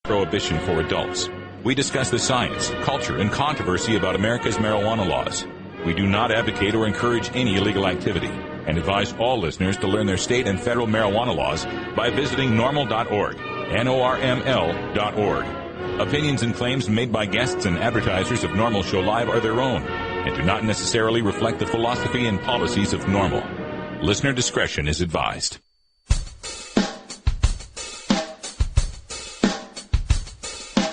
Prohibition for adults. We discuss the science, culture, and controversy about America's marijuana laws. We do not advocate or encourage any illegal activity and advise all listeners to learn their state and federal marijuana laws by visiting NORML.org, NORML.org. Opinions and claims made by guests and advertisers of NORML Show Live are their own and do not necessarily reflect the philosophy and policies of NORML. Listener discretion is advised.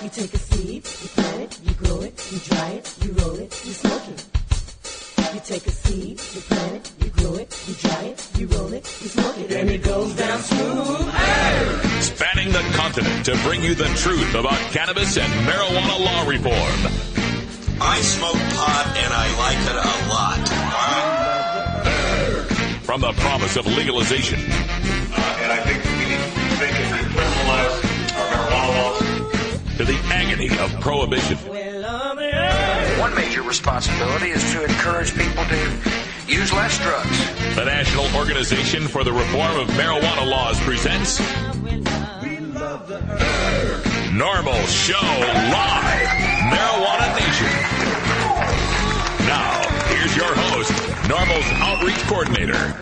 You take a seed, you plant it, you grow it, you dry it, you roll it, you smoke it. You take a seed, you plant it, you grow it, you dry it, you roll it, you smoke it, and it goes down smooth. Hey! Spanning the continent to bring you the truth about cannabis and marijuana law reform. I smoke pot and I like it a lot. From the promise of legalization. And I think we need to think and decriminalize our marijuana laws. To the agony of prohibition. One major responsibility is to encourage people to use less drugs. The National Organization for the Reform of Marijuana Laws presents NORML Show Live, Marijuana Nation. Now, here's your host, NORML's Outreach Coordinator,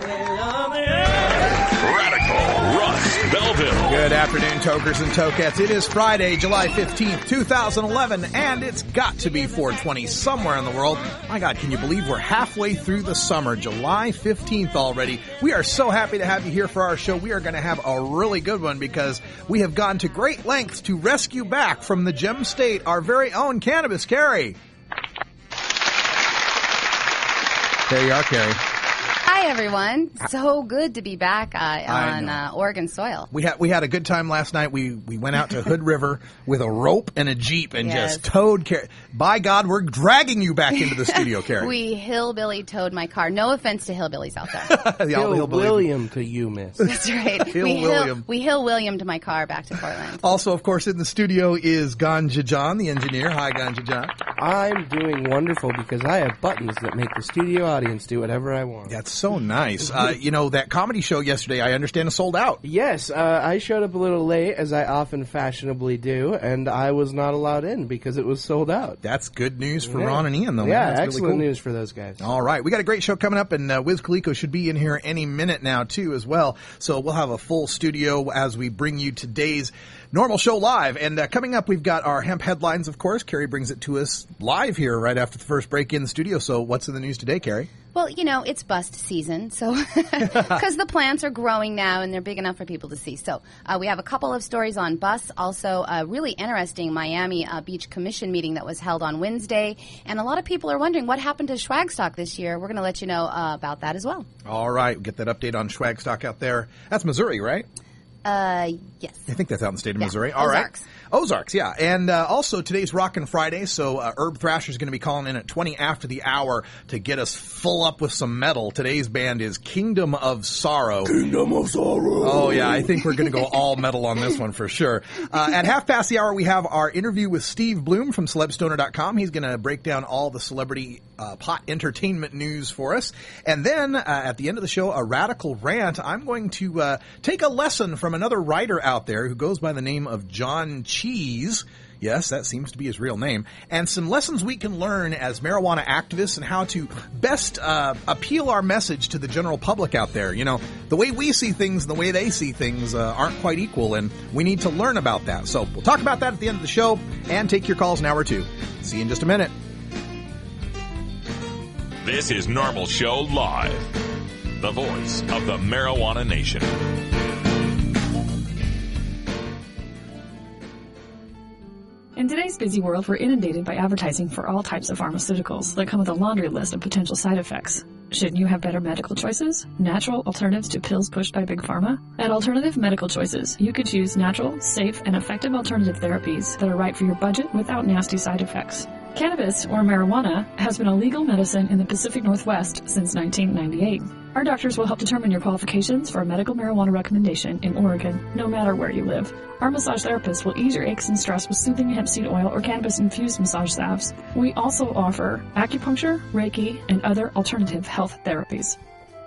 Radical Russ Belville. Good afternoon, tokers and tokettes. It is Friday, July 15th, 2011, and it's got to be 420 somewhere in the world. My God, can you believe we're halfway through the summer, July 15th already? We are so happy to have you here for our show. We are going to have a really good one because we have gone to great lengths to rescue back from the Gem State our very own Cannabis Carrie. There you are, Carrie. Hi, everyone. So good to be back on Oregon soil. We had a good time last night. We went out to Hood River with a rope and a Jeep and just towed Carrie. By God, we're dragging you back into the studio, Carrie. We hillbilly towed my car. No offense to hillbillies out there. Hill William to you, miss. That's right. William. We Hill Williamed my car back to Portland. Also, of course, in the studio is Ganja John, the engineer. Hi, Ganja John. I'm doing wonderful because I have buttons that make the studio audience do whatever I want. That's so nice. That comedy show yesterday, I understand, is sold out. Yes, I showed up a little late, as I often fashionably do, and I was not allowed in because it was sold out. That's good news for Ron and Ian, though. Yeah, man. That's excellent really cool news for those guys. All right. We got a great show coming up, and Wiz Khalifa should be in here any minute now, too, as well. So we'll have a full studio as we bring you today's NORML Show Live. And coming up, we've got our hemp headlines, of course. Carrie brings it to us live here right after the first break in the studio. So what's in the news today, Carrie? Well, it's bust season, so because the plants are growing now and they're big enough for people to see. So we have a couple of stories on bust. Also, a really interesting Miami Beach Commission meeting that was held on Wednesday. And a lot of people are wondering what happened to Swagstock this year. We're going to let you know about that as well. All right. We'll get that update on Swagstock out there. That's Missouri, right? Yes. I think that's out in the state of Missouri. All Ozarks. Right. Ozarks, yeah. And also, today's Rockin' Friday, so Herb Thrasher's going to be calling in at 20 after the hour to get us full up with some metal. Today's band is Kingdom of Sorrow. Kingdom of Sorrow. Oh, yeah, I think we're going to go all metal on this one for sure. At half past the hour, we have our interview with Steve Bloom from CelebStoner.com. He's going to break down all the celebrity pot entertainment news for us. And then, at the end of the show, a radical rant. I'm going to take a lesson from another writer out there who goes by the name of John Cheese. Yes, that seems to be his real name. And some lessons we can learn as marijuana activists and how to best appeal our message to the general public out there. The way we see things and the way they see things aren't quite equal, and we need to learn about that. So we'll talk about that at the end of the show and take your calls in hour 2. See you in just a minute. This is NORML Show Live, the voice of the Marijuana Nation. In today's busy world, we're inundated by advertising for all types of pharmaceuticals that come with a laundry list of potential side effects. Shouldn't you have better medical choices? Natural alternatives to pills pushed by Big Pharma? At Alternative Medical Choices, you could choose natural, safe, and effective alternative therapies that are right for your budget without nasty side effects. Cannabis, or marijuana, has been a legal medicine in the Pacific Northwest since 1998. Our doctors will help determine your qualifications for a medical marijuana recommendation in Oregon, no matter where you live. Our massage therapists will ease your aches and stress with soothing hemp seed oil or cannabis-infused massage salves. We also offer acupuncture, Reiki, and other alternative health therapies.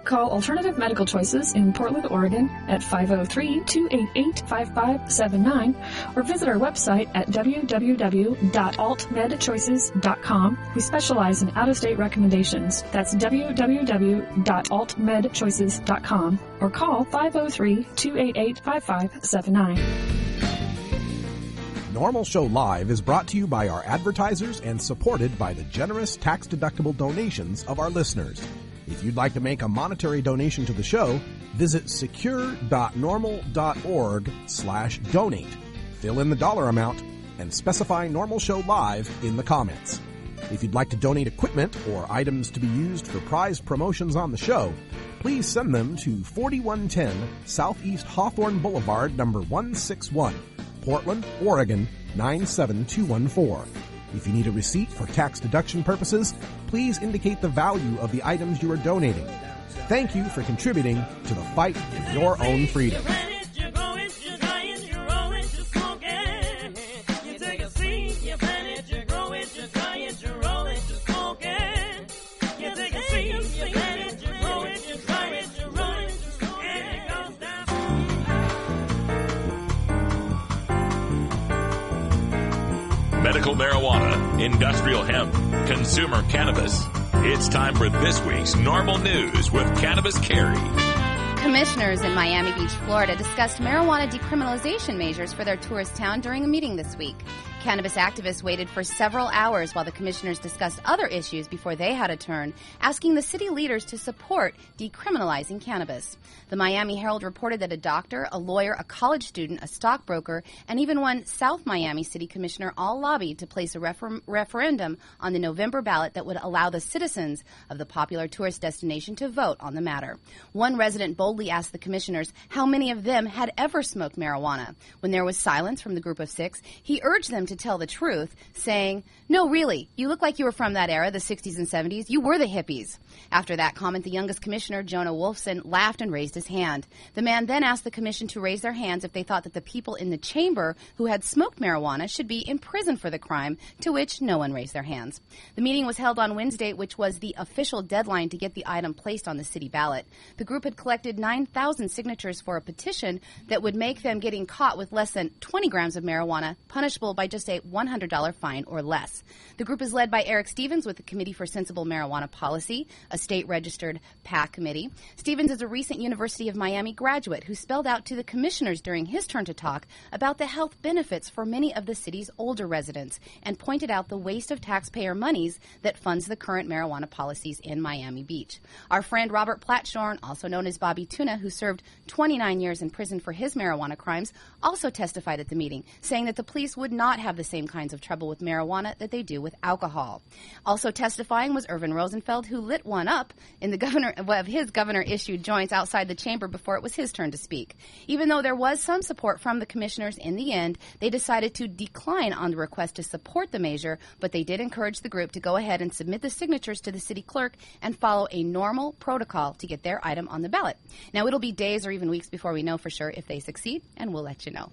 Call Alternative Medical Choices in Portland, Oregon at 503-288-5579 or visit our website at www.altmedchoices.com. We specialize in out-of-state recommendations. That's www.altmedchoices.com or call 503-288-5579. NORML Show Live is brought to you by our advertisers and supported by the generous tax-deductible donations of our listeners. If you'd like to make a monetary donation to the show, visit secure.normal.org/donate. Fill in the dollar amount and specify NORML Show Live in the comments. If you'd like to donate equipment or items to be used for prized promotions on the show, please send them to 4110 Southeast Hawthorne Boulevard, number 161, Portland, Oregon, 97214. If you need a receipt for tax deduction purposes, please indicate the value of the items you are donating. Thank you for contributing to the fight for your own freedom. Medical marijuana, industrial hemp, consumer cannabis. It's time for this week's NORML News with Cannabis Carrie. Commissioners in Miami Beach, Florida discussed marijuana decriminalization measures for their tourist town during a meeting this week. Cannabis activists waited for several hours while the commissioners discussed other issues before they had a turn, asking the city leaders to support decriminalizing cannabis. The Miami Herald reported that a doctor, a lawyer, a college student, a stockbroker, and even one South Miami city commissioner all lobbied to place a referendum on the November ballot that would allow the citizens of the popular tourist destination to vote on the matter. One resident boldly asked the commissioners how many of them had ever smoked marijuana. When there was silence from the group of six, he urged them to tell the truth, saying, "No, really, you look like you were from that era, the 60s and 70s. You were the hippies." After that comment, the youngest commissioner, Jonah Wolfson, laughed and raised his hand. The man then asked the commission to raise their hands if they thought that the people in the chamber who had smoked marijuana should be in prison for the crime, to which no one raised their hands. The meeting was held on Wednesday, which was the official deadline to get the item placed on the city ballot. The group had collected 9,000 signatures for a petition that would make them getting caught with less than 20 grams of marijuana punishable by just a $100 fine or less. The group is led by Eric Stevens with the Committee for Sensible Marijuana Policy, a state-registered PAC committee. Stevens is a recent University of Miami graduate who spelled out to the commissioners during his turn to talk about the health benefits for many of the city's older residents and pointed out the waste of taxpayer monies that funds the current marijuana policies in Miami Beach. Our friend Robert Platshorn, also known as Bobby Tuna, who served 29 years in prison for his marijuana crimes, also testified at the meeting, saying that the police would not have the same kinds of trouble with marijuana that they do with alcohol. Also testifying was Irvin Rosenfeld, who lit one up in his governor-issued joints outside the chamber before it was his turn to speak. Even though there was some support from the commissioners in the end, they decided to decline on the request to support the measure, but they did encourage the group to go ahead and submit the signatures to the city clerk and follow a normal protocol to get their item on the ballot. Now, it'll be days or even weeks before we know for sure if they succeed, and we'll let you know.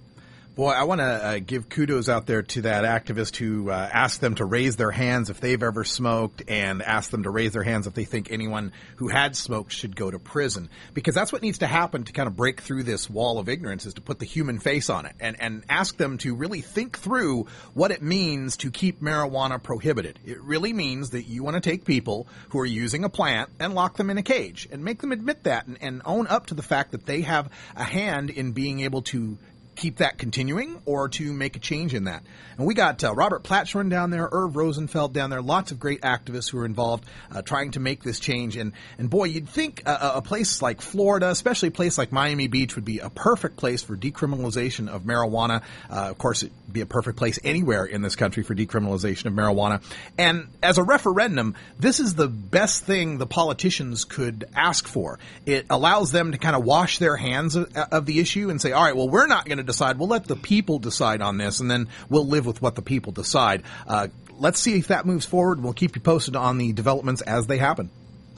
Boy, I want to give kudos out there to that activist who asked them to raise their hands if they've ever smoked and asked them to raise their hands if they think anyone who had smoked should go to prison. Because that's what needs to happen to kind of break through this wall of ignorance, is to put the human face on it and ask them to really think through what it means to keep marijuana prohibited. It really means that you want to take people who are using a plant and lock them in a cage and make them admit that and own up to the fact that they have a hand in being able to keep that continuing or to make a change in that. And we got Robert Platshorn down there, Irv Rosenfeld down there, lots of great activists who are involved trying to make this change. And boy, you'd think a place like Florida, especially a place like Miami Beach, would be a perfect place for decriminalization of marijuana. Of course, it'd be a perfect place anywhere in this country for decriminalization of marijuana. And as a referendum, this is the best thing the politicians could ask for. It allows them to kind of wash their hands of the issue and say, all right, well, we're not going to decide. We'll let the people decide on this, and then we'll live with what the people decide. Let's see if that moves forward. We'll keep you posted on the developments as they happen.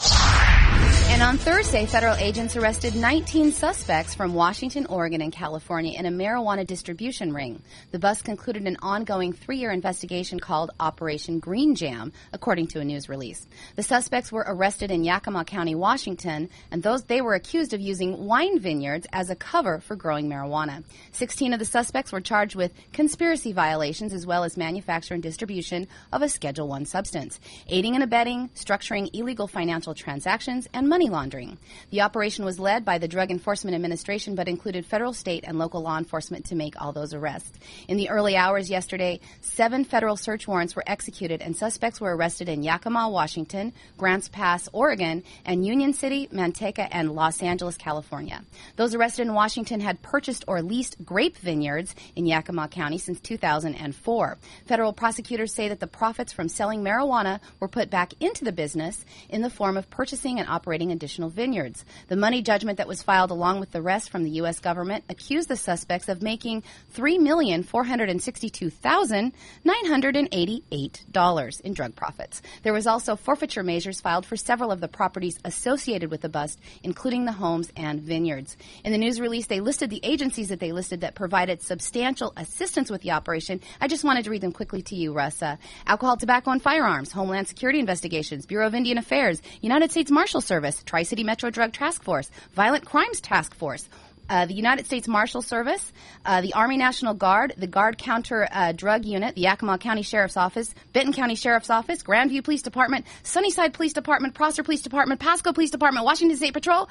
And And on Thursday, federal agents arrested 19 suspects from Washington, Oregon, and California in a marijuana distribution ring. The bust concluded an ongoing 3-year investigation called Operation Green Jam, according to a news release. The suspects were arrested in Yakima County, Washington, and they were accused of using wine vineyards as a cover for growing marijuana. 16 of the suspects were charged with conspiracy violations as well as manufacture and distribution of a Schedule I substance, aiding and abetting, structuring illegal financial transactions, and money laundering. The operation was led by the Drug Enforcement Administration but included federal, state, and local law enforcement to make all those arrests. In the early hours yesterday, 7 federal search warrants were executed and suspects were arrested in Yakima, Washington, Grants Pass, Oregon, and Union City, Manteca, and Los Angeles, California. Those arrested in Washington had purchased or leased grape vineyards in Yakima County since 2004. Federal prosecutors say that the profits from selling marijuana were put back into the business in the form of purchasing and operating additional vineyards. The money judgment that was filed along with the rest from the U.S. government accused the suspects of making $3,462,988 in drug profits. There was also forfeiture measures filed for several of the properties associated with the bust, including the homes and vineyards. In the news release, they listed the agencies that they listed that provided substantial assistance with the operation. I just wanted to read them quickly to you, Russ. Alcohol, Tobacco, and Firearms, Homeland Security Investigations, Bureau of Indian Affairs, United States Marshal Service, Tri-City Metro Drug Task Force, Violent Crimes Task Force, the United States Marshal Service, the Army National Guard, the Guard Counter Drug Unit, the Yakima County Sheriff's Office, Benton County Sheriff's Office, Grandview Police Department, Sunnyside Police Department, Prosser Police Department, Pasco Police Department, Washington State Patrol,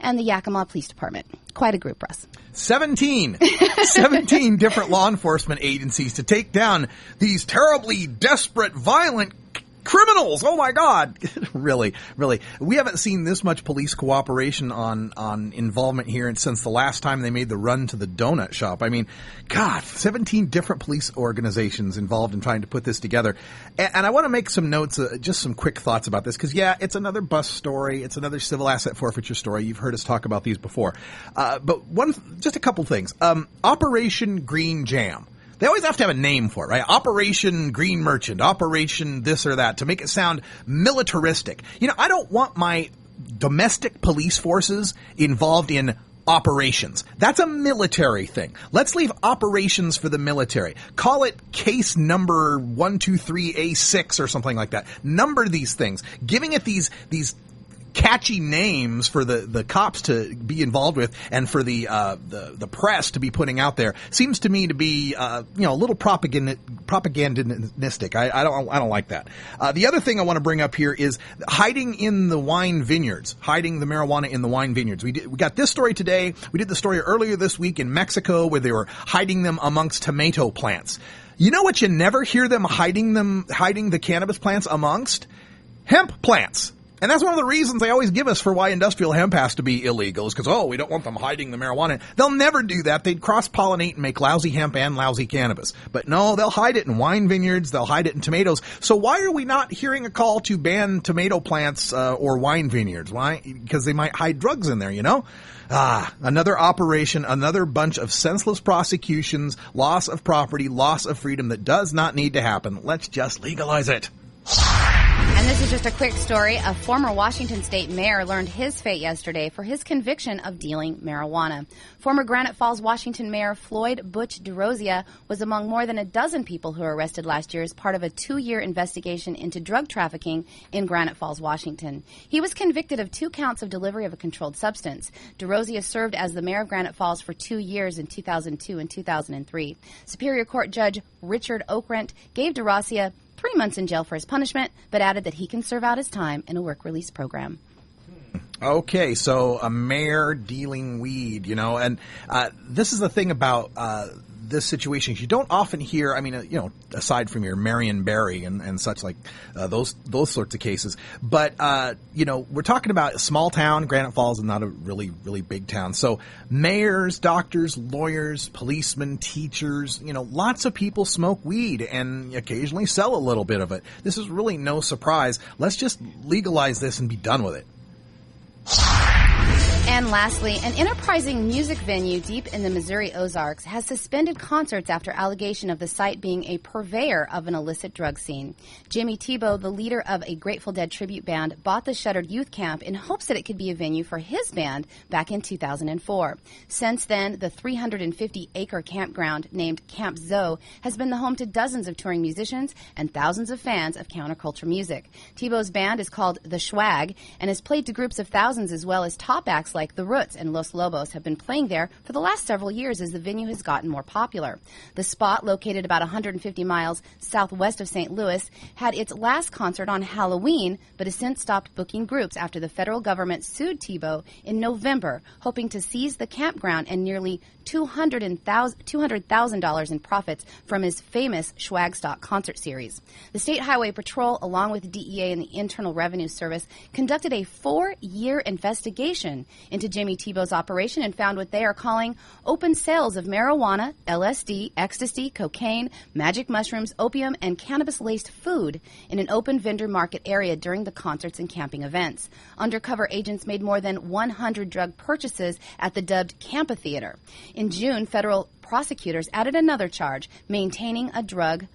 and the Yakima Police Department. Quite a group, Russ. 17 different law enforcement agencies to take down these terribly desperate, violent criminals. Oh my God. Really. We haven't seen this much police cooperation on involvement here since the last time they made the run to the donut shop. I mean, God, 17 different police organizations involved in trying to put this together. And I want to make some notes, just some quick thoughts about this, because it's another bus story. It's another civil asset forfeiture story. You've heard us talk about these before. But just a couple things. Operation Green Jam. They always have to have a name for it, right? Operation Green Merchant, Operation this or that, to make it sound militaristic. I don't want my domestic police forces involved in operations. That's a military thing. Let's leave operations for the military. Call it case number 123A6 or something like that. Number these things. Giving it these catchy names for the cops to be involved with and for the press to be putting out there seems to me to be a little propagandistic. I don't like that. The other thing I want to bring up here is hiding in the wine vineyards, hiding the marijuana in the wine vineyards. We got this story today. We did the story earlier this week in Mexico where they were hiding them amongst tomato plants. You know what you never hear them hiding the cannabis plants amongst? Hemp plants. And that's one of the reasons they always give us for why industrial hemp has to be illegal is because, we don't want them hiding the marijuana. They'll never do that. They'd cross-pollinate and make lousy hemp and lousy cannabis. But no, they'll hide it in wine vineyards. They'll hide it in tomatoes. So why are we not hearing a call to ban tomato plants or wine vineyards? Why? Because they might hide drugs in there, Another operation, another bunch of senseless prosecutions, loss of property, loss of freedom that does not need to happen. Let's just legalize it. And this is just a quick story. A former Washington State mayor learned his fate yesterday for his conviction of dealing marijuana. Former Granite Falls, Washington Mayor Floyd Butch DeRosia was among more than a dozen people who were arrested last year as part of a 2-year investigation into drug trafficking in Granite Falls, Washington. He was convicted of 2 counts of delivery of a controlled substance. DeRosia served as the mayor of Granite Falls for 2 years in 2002 and 2003. Superior Court Judge Richard Okrent gave DeRosia 3 months in jail for his punishment, but added that he can serve out his time in a work release program. Okay, so a mayor dealing weed, and this is the thing about this situation. You don't often hear, aside from your Marion Barry and such like those sorts of cases. But, we're talking about a small town. Granite Falls is not a really, really big town. So mayors, doctors, lawyers, policemen, teachers, lots of people smoke weed and occasionally sell a little bit of it. This is really no surprise. Let's just legalize this and be done with it. And lastly, an enterprising music venue deep in the Missouri Ozarks has suspended concerts after allegation of the site being a purveyor of an illicit drug scene. Jimmy Tebow, the leader of a Grateful Dead tribute band, bought the shuttered youth camp in hopes that it could be a venue for his band back in 2004. Since then, the 350-acre campground named Camp Zoe has been the home to dozens of touring musicians and thousands of fans of counterculture music. Tebow's band is called The Schwag and has played to groups of thousands, as well as top acts like The Roots and Los Lobos have been playing there for the last several years as the venue has gotten more popular. The spot, located about 150 miles southwest of St. Louis, had its last concert on Halloween, but has since stopped booking groups after the federal government sued Tebow in November, hoping to seize the campground and nearly $200,000 in profits from his famous Schwagstock concert series. The State Highway Patrol, along with the DEA and the Internal Revenue Service, conducted a 4-year investigation into Jimmy Tebow's operation and found what they are calling open sales of marijuana, LSD, ecstasy, cocaine, magic mushrooms, opium, and cannabis-laced food in an open vendor market area during the concerts and camping events. Undercover agents made more than 100 drug purchases at the dubbed Campatheater. In June, federal prosecutors added another charge, maintaining a drug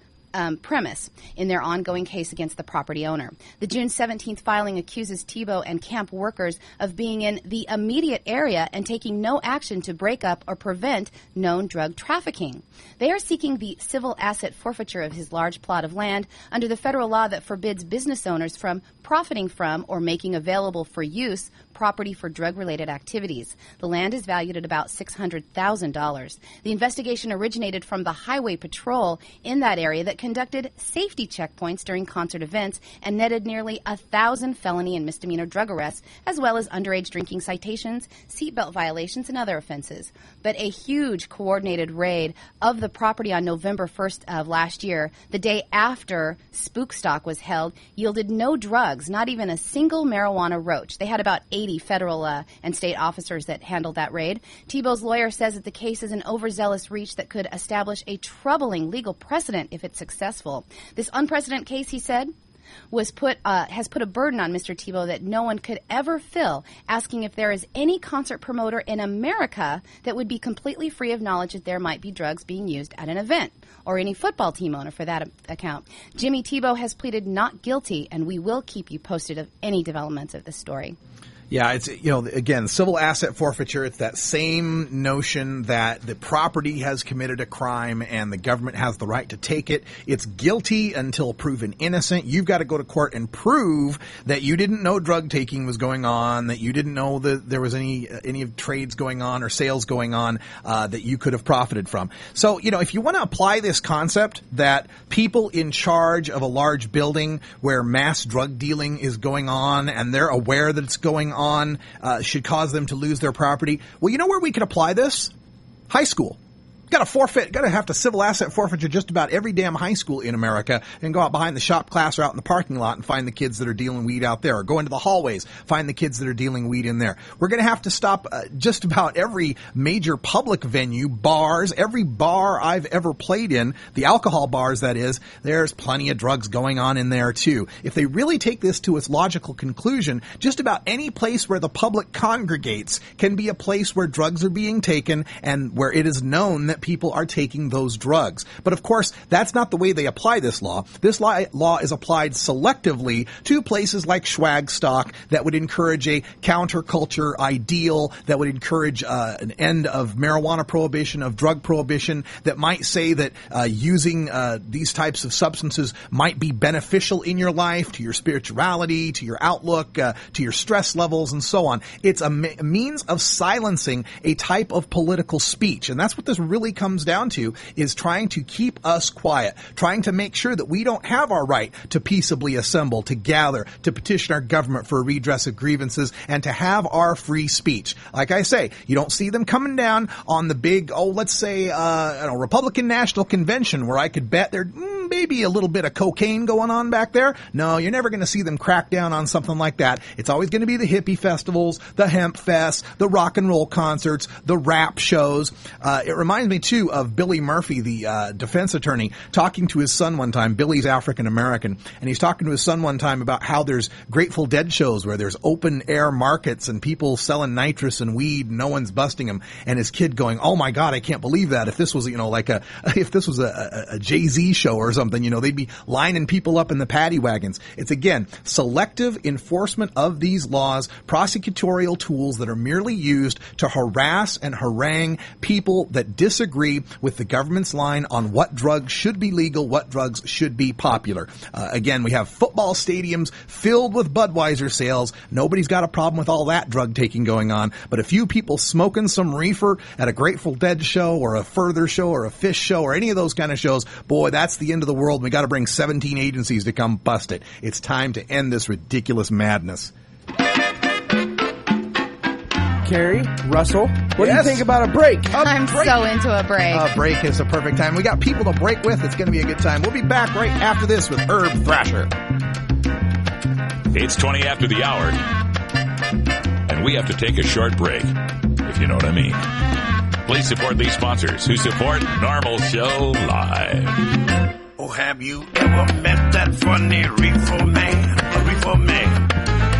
premise in their ongoing case against the property owner. The June 17th filing accuses Tebow and camp workers of being in the immediate area and taking no action to break up or prevent known drug trafficking. They are seeking the civil asset forfeiture of his large plot of land under the federal law that forbids business owners from profiting from or making available for use property for drug-related activities. The land is valued at about $600,000. The investigation originated from the Highway Patrol in that area that conducted safety checkpoints during concert events and netted nearly 1,000 felony and misdemeanor drug arrests, as well as underage drinking citations, seatbelt violations, and other offenses. But a huge coordinated raid of the property on November 1st of last year, the day after Spookstock was held, yielded no drugs, not even a single marijuana roach. They had about 80 federal and state officers that handled that raid. Tebow's lawyer says that the case is an overzealous reach that could establish a troubling legal precedent if it's successful. This unprecedented case, he said, has put a burden on Mr. Tebow that no one could ever fill, asking if there is any concert promoter in America that would be completely free of knowledge that there might be drugs being used at an event, or any football team owner for that account. Jimmy Tebow has pleaded not guilty, and we will keep you posted of any developments of this story. Yeah, it's, again, civil asset forfeiture. It's that same notion that the property has committed a crime and the government has the right to take it. It's guilty until proven innocent. You've got to go to court and prove that you didn't know drug taking was going on, that you didn't know that there was any trades going on or sales going on that you could have profited from. So, if you want to apply this concept that people in charge of a large building where mass drug dealing is going on and they're aware that it's going on, should cause them to lose their property. Well, you know where we could apply this? High school. Got to have to civil asset forfeiture just about every damn high school in America and go out behind the shop class or out in the parking lot and find the kids that are dealing weed out there, or go into the hallways, find the kids that are dealing weed in there. We're going to have to stop just about every major public venue, bars, every bar I've ever played in, the alcohol bars that is, there's plenty of drugs going on in there too. If they really take this to its logical conclusion, just about any place where the public congregates can be a place where drugs are being taken and where it is known that people are taking those drugs. But of course, that's not the way they apply this law. This law is applied selectively to places like Schwagstock that would encourage a counterculture ideal, that would encourage an end of marijuana prohibition, of drug prohibition, that might say that using these types of substances might be beneficial in your life, to your spirituality, to your outlook, to your stress levels, and so on. It's a means of silencing a type of political speech. And that's what this really comes down to, is trying to keep us quiet, trying to make sure that we don't have our right to peaceably assemble, to gather, to petition our government for a redress of grievances, and to have our free speech. Like I say, you don't see them coming down on the big, let's say, Republican National Convention, where I could bet they're maybe a little bit of cocaine going on back there. No, you're never going to see them crack down on something like that. It's always going to be the hippie festivals, the hemp fests, the rock and roll concerts, the rap shows. It reminds me, too, of Billy Murphy, the defense attorney, talking to his son one time. Billy's African American, and he's talking to his son one time about how there's Grateful Dead shows where there's open air markets and people selling nitrous and weed, no one's busting them. And his kid going, "Oh my God, I can't believe that. If this was, if this was a Jay-Z show or something, they'd be lining people up in the paddy wagons." It's, again, selective enforcement of these laws, prosecutorial tools that are merely used to harass and harangue people that disagree with the government's line on what drugs should be legal, what drugs should be popular. Again, we have football stadiums filled with Budweiser sales. Nobody's got a problem with all that drug taking going on, but a few people smoking some reefer at a Grateful Dead show or a Further show or a Fish show or any of those kind of shows, boy, that's the end of the world. We got to bring 17 agencies to come bust it. It's time to end this ridiculous madness. Carrie, Russell, what do you Yes? think about a break? I'm so into a break. A break is the perfect time. We got people to break with. It's going to be a good time. We'll be back right after this with Herb Thrasher. It's 20 after the hour, and we have to take a short break, if you know what I mean. Please support these sponsors who support Normal Show Live. Oh, have you ever met that funny reefer man? A reefer man.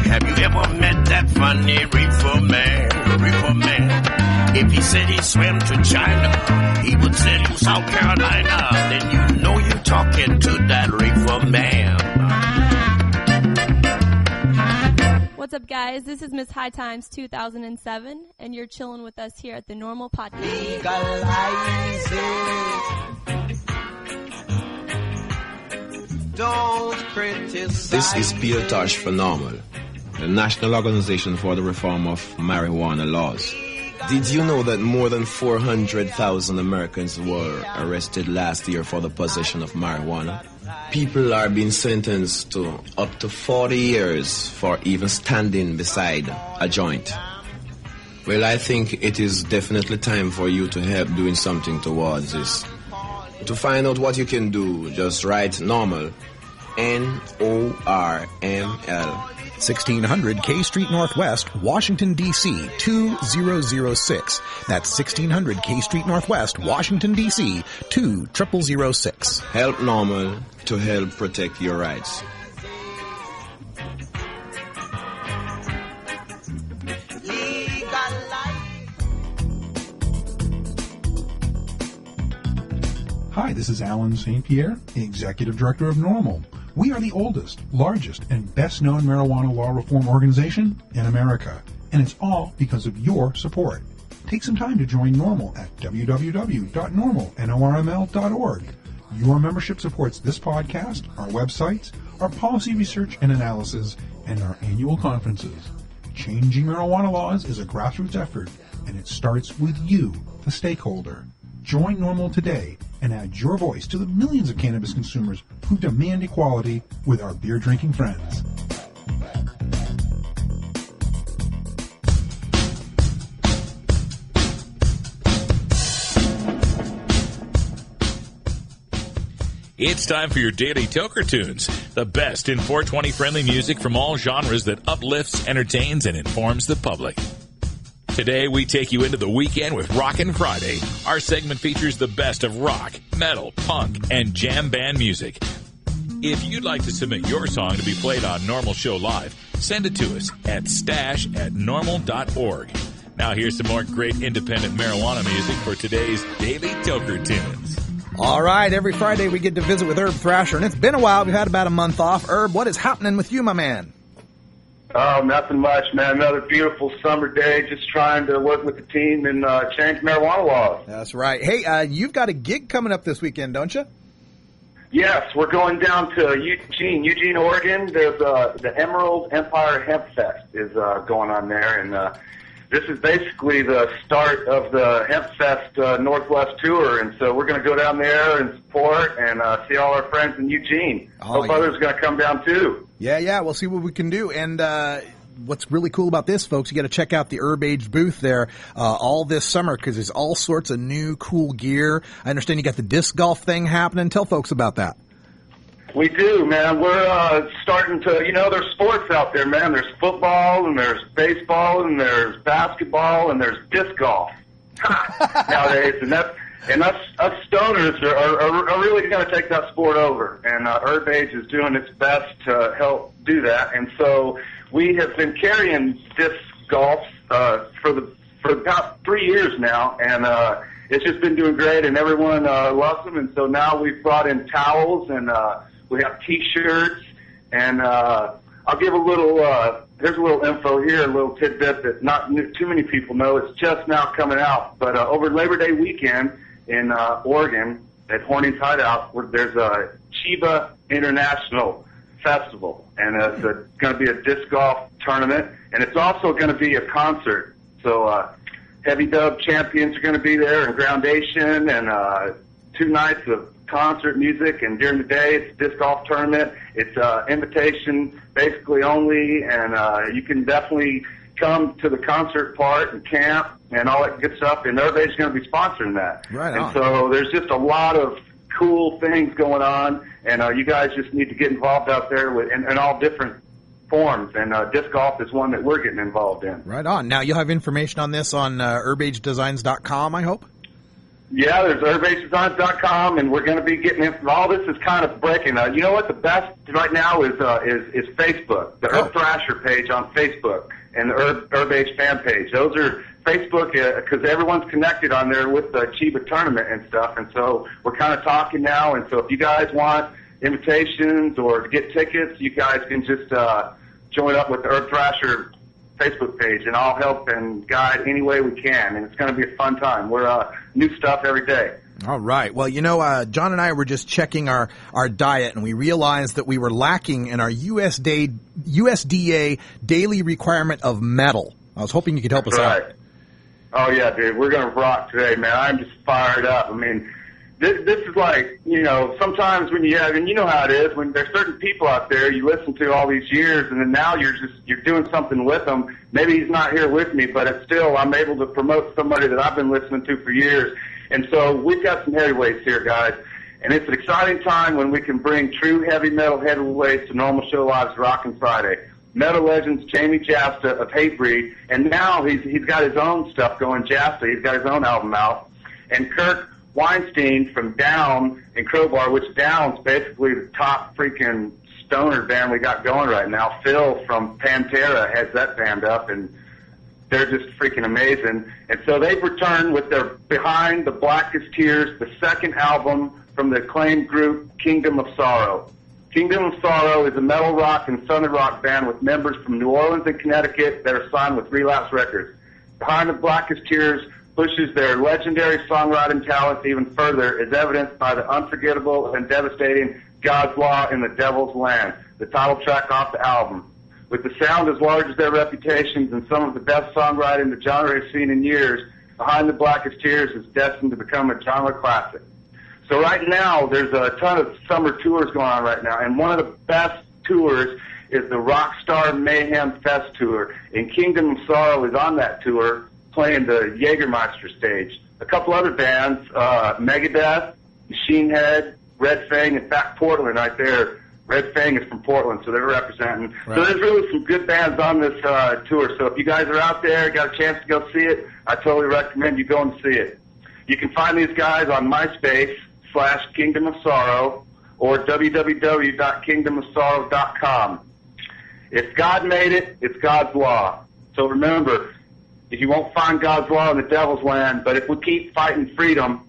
Have you ever met that funny reefer man? A reefer man. If he said he swam to China, he would send you South Carolina. Then you know you're talking to that reefer man. What's up, guys? This is Miss High Times 2007, and you're chilling with us here at the Normal Podcast. Legalize it. Don't criticize. This is Peter Tosh for NORML, the National Organization for the Reform of Marijuana Laws. Did you know that more than 400,000 Americans were arrested last year for the possession of marijuana? People are being sentenced to up to 40 years for even standing beside a joint. Well, I think it is definitely time for you to help doing something towards this. To find out what you can do, just write NORML, NORML, 1600 K Street Northwest, Washington, D.C., 2006. That's 1600 K Street Northwest, Washington, D.C., 20006. Help NORML to help protect your rights. Hi, this is Alan St. Pierre, the Executive Director of NORML. We are the oldest, largest, and best-known marijuana law reform organization in America, and it's all because of your support. Take some time to join NORML at www.norml.org. Your membership supports this podcast, our websites, our policy research and analysis, and our annual conferences. Changing marijuana laws is a grassroots effort, and it starts with you, the stakeholder. Join NORML today and add your voice to the millions of cannabis consumers who demand equality with our beer-drinking friends. It's time for your daily Toker Tunes, the best in 420 friendly music from all genres that uplifts, entertains, and informs the public. Today, we take you into the weekend with Rockin' Friday. Our segment features the best of rock, metal, punk, and jam band music. If you'd like to submit your song to be played on Normal Show Live, send it to us at stash@normal.org. Now here's some more great independent marijuana music for today's Daily Toker Tunes. All right, every Friday we get to visit with Herb Thrasher, and it's been a while. We've had about a month off. Herb, what is happening with you, my man? Oh, nothing much, man. Another beautiful summer day, just trying to work with the team and change marijuana laws. That's right. Hey, you've got a gig coming up this weekend, don't you? Yes, we're going down to Eugene, Oregon. There's the Emerald Empire Hemp Fest is going on there, and this is basically the start of the Hemp Fest Northwest tour, and so we're going to go down there and support and see all our friends in Eugene. Hope others are going to come down too. Yeah, we'll see what we can do. And what's really cool about this, folks, you got to check out the Herb Age booth there all this summer because there's all sorts of new cool gear. I understand you got the disc golf thing happening. Tell folks about that. We do, man. We're starting to, there's sports out there, man. There's football, and there's baseball, and there's basketball, and there's disc golf nowadays. And us stoners are really going to take that sport over. And Herb Age is doing its best to help do that. And so we have been carrying disc golf for about 3 years now, and it's just been doing great, and everyone loves them. And so now we've brought in towels, and we have T-shirts, and I'll give a little, there's a little info here, a little tidbit that not too many people know. It's just now coming out. But over Labor Day weekend in Oregon at Horning's Hideout, there's a Chiba International Festival, and it's going to be a disc golf tournament, and it's also going to be a concert. So Heavy Dub champions are going to be there, and Groundation, and 2 nights of concert music, and during the day it's a disc golf tournament. It's invitation basically only, and you can definitely come to the concert part and camp and all that good stuff, and everybody's going to be sponsoring that. Right and on. So there's just a lot of cool things going on, and you guys just need to get involved out there in all different forms, and disc golf is one that we're getting involved in. Right on. Now, you'll have information on this on herbagedesigns.com, I hope? Yeah, there's herbagedesigns.com, and we're going to be getting in. All this is kind of breaking. You know what? The best right now is Facebook, the Herb Thrasher page on Facebook, and the Herb Age fan page. Those are Facebook because everyone's connected on there with the Chiba tournament and stuff, and so we're kind of talking now. And so if you guys want invitations or to get tickets, you guys can just join up with the Herb Thrasher Facebook page, and I'll help and guide any way we can, and it's going to be a fun time. We're new stuff every day. All right. Well, John and I were just checking our diet, and we realized that we were lacking in our USDA daily requirement of metal. I was hoping you could help us out. Oh, yeah, dude. We're going to rock today, man. I'm just fired up. I mean, this is like, sometimes when you have, and you know how it is, when there's certain people out there you listen to all these years, and then now you're doing something with them. Maybe he's not here with me, but it's still, I'm able to promote somebody that I've been listening to for years. And so we've got some heavyweights here, guys. And it's an exciting time when we can bring true heavy metal heavyweights to Normal Show Live's Rockin' Friday. Metal legends Jamie Jasta of Hatebreed, and now he's got his own stuff going, Jasta. He's got his own album out. And Kirk Weinstein from Down and Crowbar, which Down's basically the top freaking stoner band we got going right now. Phil from Pantera has that band up, and they're just freaking amazing. And so they've returned with their Behind the Blackest Tears, the second album from the acclaimed group Kingdom of Sorrow. Kingdom of Sorrow is a metal rock and southern rock band with members from New Orleans and Connecticut that are signed with Relapse Records. Behind the Blackest Tears pushes their legendary songwriting talents even further, as evidenced by the unforgettable and devastating God's Law in the Devil's Land, the title track off the album. With the sound as large as their reputations and some of the best songwriting the genre has seen in years, Behind the Blackest Tears is destined to become a genre classic. So right now, there's a ton of summer tours going on right now, and one of the best tours is the Rockstar Mayhem Fest Tour, and Kingdom of Sorrow is on that tour, playing the Jägermeister stage. A couple other bands, Megadeth, Machine Head, Red Fang, in fact, Portland right there. Red Fang is from Portland, so they're representing. Right. So there's really some good bands on this tour. So if you guys are out there, got a chance to go see it, I totally recommend you going to see it. You can find these guys on MySpace/Kingdom of Sorrow or www.kingdomofsorrow.com. If God made it, it's God's law. So remember, you won't find God's law in the devil's land, but if we keep fighting freedom,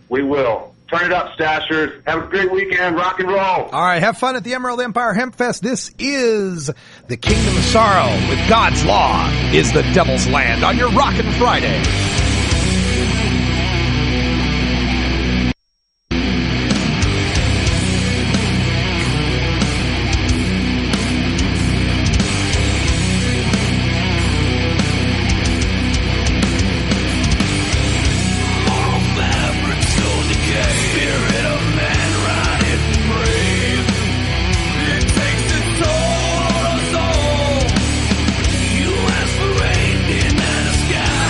we will. Turn it up, Stashers. Have a great weekend. Rock and roll. All right, have fun at the Emerald Empire Hemp Fest. This is the Kingdom of Sorrow with God's Law is the Devil's Land on your Rockin' Friday.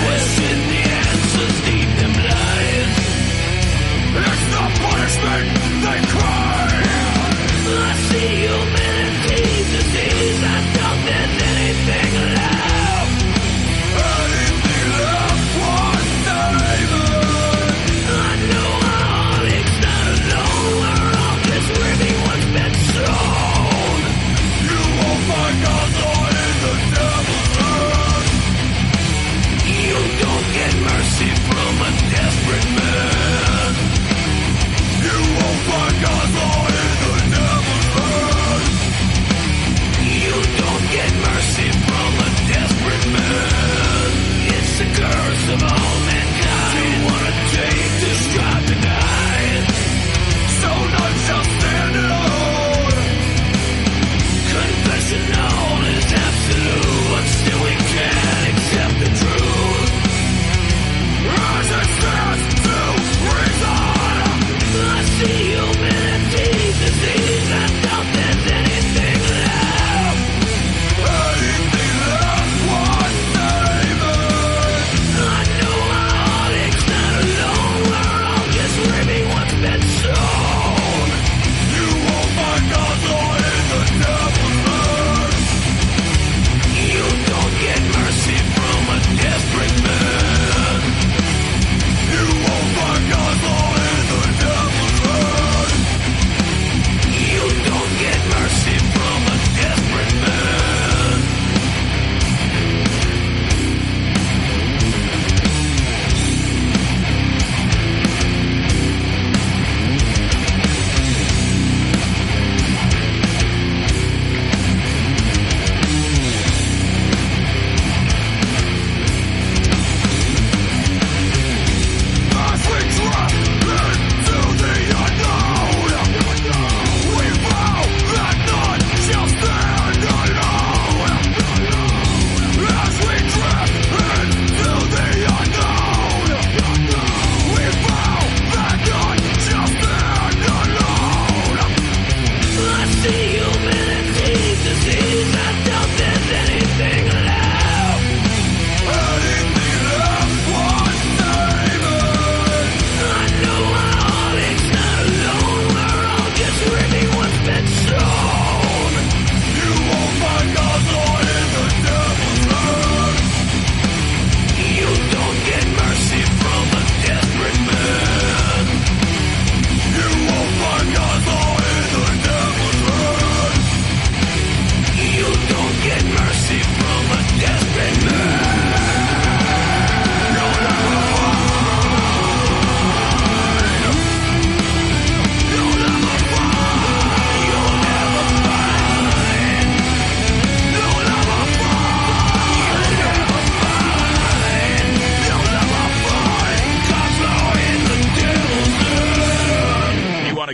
Question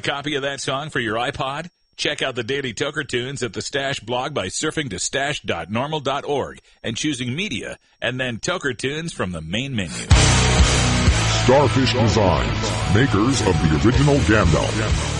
copy of that song for your iPod? Check out the Daily Toker Tunes at the Stash blog by surfing to stash.normal.org and choosing Media and then Toker Tunes from the main menu. Starfish Designs, makers of the original Gandalf.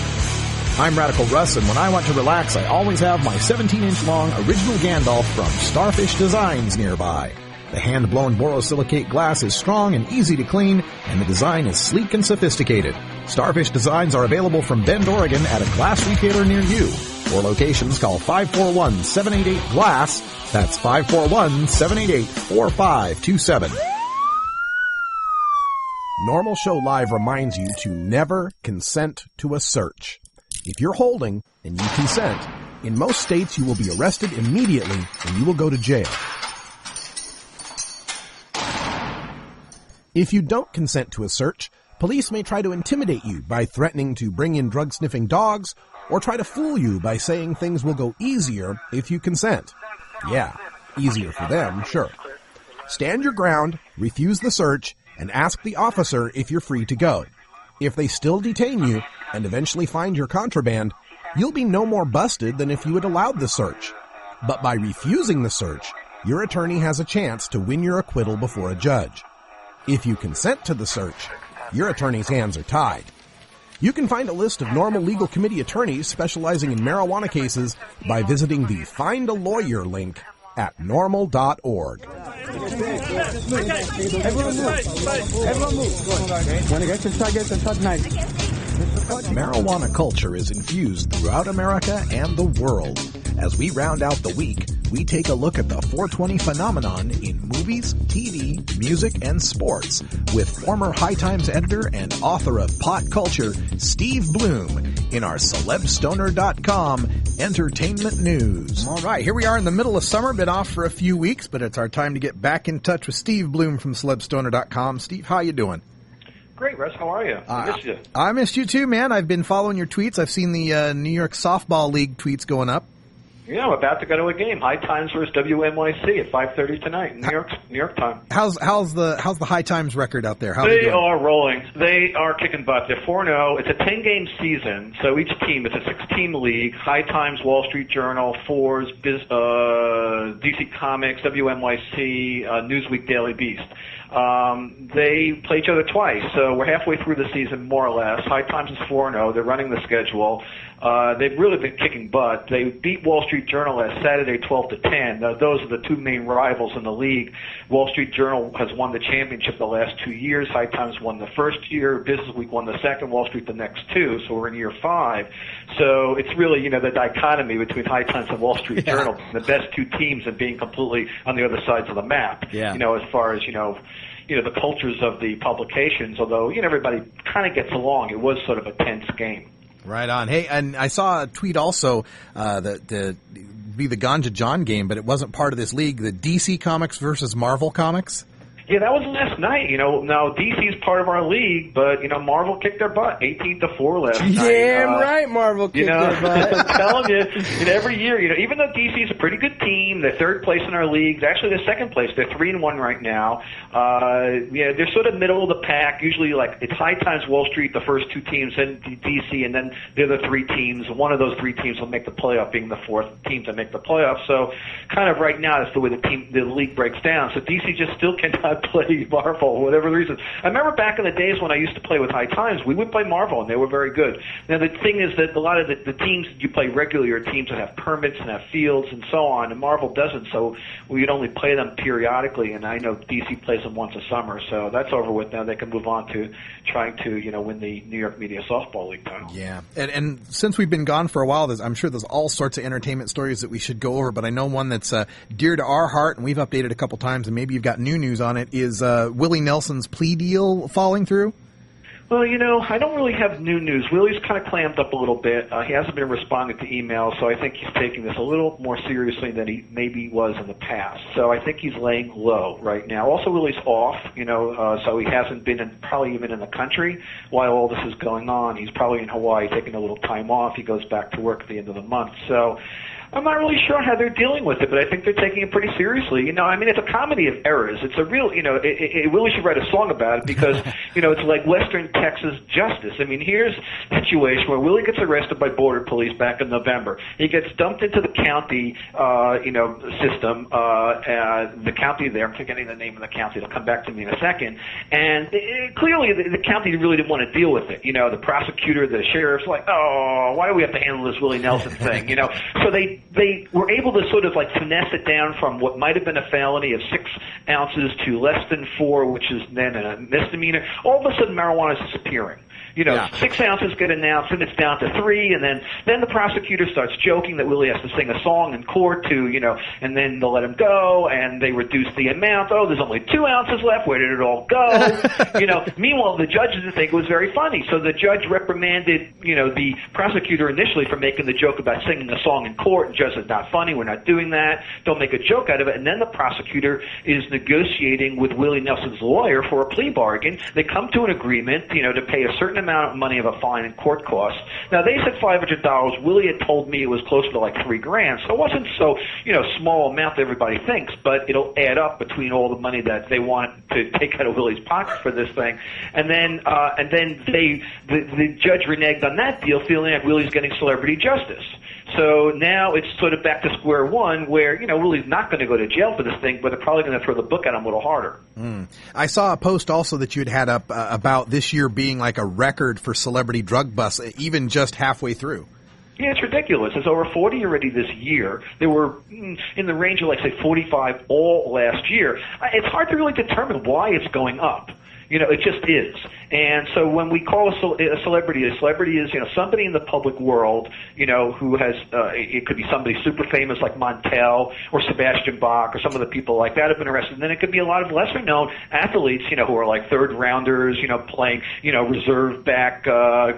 I'm Radical Russ, and when I want to relax, I always have my 17-inch long original Gandalf from Starfish Designs nearby. The hand-blown borosilicate glass is strong and easy to clean, and the design is sleek and sophisticated. Starfish Designs are available from Bend, Oregon at a glass retailer near you. For locations, call 541-788-GLASS. That's 541-788-4527. Normal Show Live reminds you to never consent to a search. If you're holding and you consent, in most states you will be arrested immediately and you will go to jail. If you don't consent to a search, police may try to intimidate you by threatening to bring in drug-sniffing dogs or try to fool you by saying things will go easier if you consent. Yeah, easier for them, sure. Stand your ground, refuse the search, and ask the officer if you're free to go. If they still detain you and eventually find your contraband, you'll be no more busted than if you had allowed the search. But by refusing the search, your attorney has a chance to win your acquittal before a judge. If you consent to the search, your attorney's hands are tied. You can find a list of Normal Legal Committee attorneys specializing in marijuana cases by visiting the Find a Lawyer link at normal.org. Marijuana culture is infused throughout America and the world. As we round out the week, we take a look at the 420 phenomenon in movies, TV, music, and sports with former High Times editor and author of Pot Culture, Steve Bloom, in our celebstoner.com entertainment news. All right, here we are in the middle of summer, been off for a few weeks, but it's our time to get back in touch with Steve Bloom from celebstoner.com. Steve, how you doing? Great, Russ. How are you? I missed you. I missed you too, man. I've been following your tweets. I've seen the New York Softball League tweets going up. Yeah, I'm about to go to a game. High Times versus WNYC at 5:30 tonight, New York time. How's the High Times record out there? They are rolling. They are kicking butt. They're 4-0. It's a 10-game season, so each team, it's a 6-team league. High Times, Wall Street Journal, Forbes, DC Comics, WNYC, Newsweek, Daily Beast. They play each other twice, so we're halfway through the season, more or less. High Times is 4-0. They're running the schedule. They've really been kicking butt. They beat Wall Street Journal last Saturday 12-10. Those are the two main rivals in the league. Wall Street Journal has won the championship the last 2 years. High Times won the first year. Business Week won the second. Wall Street the next two. So we're in year 5. So it's really, the dichotomy between High Times and Wall Street Journal, the best two teams, and being completely on the other sides of the map. Yeah. As far as the cultures of the publications, although everybody kind of gets along. It was sort of a tense game. Right on. Hey, and I saw a tweet also that be the Ganja John game, but it wasn't part of this league. The DC Comics versus Marvel Comics. Yeah, that was last night. Now DC's part of our league, but Marvel kicked their butt, 18-4 last night. Damn right, Marvel kicked their butt. I'm telling you, every year, even though DC's a pretty good team, they're third place in our league. Actually, they're second place. They're 3-1 right now. They're sort of middle of the pack. Usually, it's High Times, Wall Street, the first two teams, then DC, and then they're the three teams. One of those three teams will make the playoff, being the fourth team to make the playoff. So, kind of right now, that's the way the league breaks down. So DC just still cannot play Marvel, whatever the reason. I remember back in the days when I used to play with High Times, we would play Marvel, and they were very good. Now, the thing is that a lot of the teams you play regularly are teams that have permits and have fields and so on, and Marvel doesn't, so we'd only play them periodically, and I know DC plays them once a summer, so that's over with now. They can move on to trying to, win the New York Media Softball League title. Yeah, and since we've been gone for a while, I'm sure there's all sorts of entertainment stories that we should go over, but I know one that's dear to our heart, and we've updated a couple times, and maybe you've got new news on it, is Willie Nelson's plea deal falling through? Well, I don't really have new news. Willie's kind of clammed up a little bit. He hasn't been responding to emails, so I think he's taking this a little more seriously than he maybe was in the past. So I think he's laying low right now. Also, Willie's off, so he hasn't been probably even in the country while all this is going on. He's probably in Hawaii taking a little time off. He goes back to work at the end of the month. So I'm not really sure how they're dealing with it, but I think they're taking it pretty seriously. You know, I mean, it's a comedy of errors. It's a real, you know, it Willie should write a song about it because, you know, it's like Western Texas justice. I mean, here's a situation where Willie gets arrested by border police back in November. He gets dumped into the county, you know, system, the county there. I'm forgetting the name of the county. It'll come back to me in a second. And clearly the county really didn't want to deal with it. You know, the prosecutor, the sheriff's like, oh, why do we have to handle this Willie Nelson thing? You know, so they were able to sort of like finesse it down from what might have been a felony of 6 ounces to less than 4, which is then a misdemeanor. All of a sudden, marijuana is disappearing. You know, 6 ounces get announced, and it's down to 3, and then the prosecutor starts joking that Willie has to sing a song in court to, you know, and then they'll let him go, and they reduce the amount. Oh, there's only 2 ounces left. Where did it all go? You know, meanwhile, the judge didn't think it was very funny, so the judge reprimanded, you know, the prosecutor initially for making the joke about singing a song in court, and judge said, not funny, we're not doing that, don't make a joke out of it, and then the prosecutor is negotiating with Willie Nelson's lawyer for a plea bargain. They come to an agreement, you know, to pay a certain amount of money of a fine and court costs. Now, they said $500. Willie had told me it was closer to like $3,000, so it wasn't so, you know, small amount that everybody thinks, but it'll add up between all the money that they want to take out of Willie's pocket for this thing. And then the judge reneged on that deal, feeling like Willie's getting celebrity justice. So now it's sort of back to square one where, you know, Willie's not going to go to jail for this thing, but they're probably going to throw the book at him a little harder. I saw a post also that you had up about this year being like a record for celebrity drug busts, even just halfway through. Yeah, it's ridiculous. There's over 40 already this year. There were in the range of, like, say, 45 all last year. It's hard to really determine why it's going up. You know, it just is. And so when we call a celebrity is, you know, somebody in the public world, you know, who has, it could be somebody super famous like Montel or Sebastian Bach or some of the people like that have been arrested. And then it could be a lot of lesser known athletes, you know, who are like third rounders, you know, playing, you know, reserve back,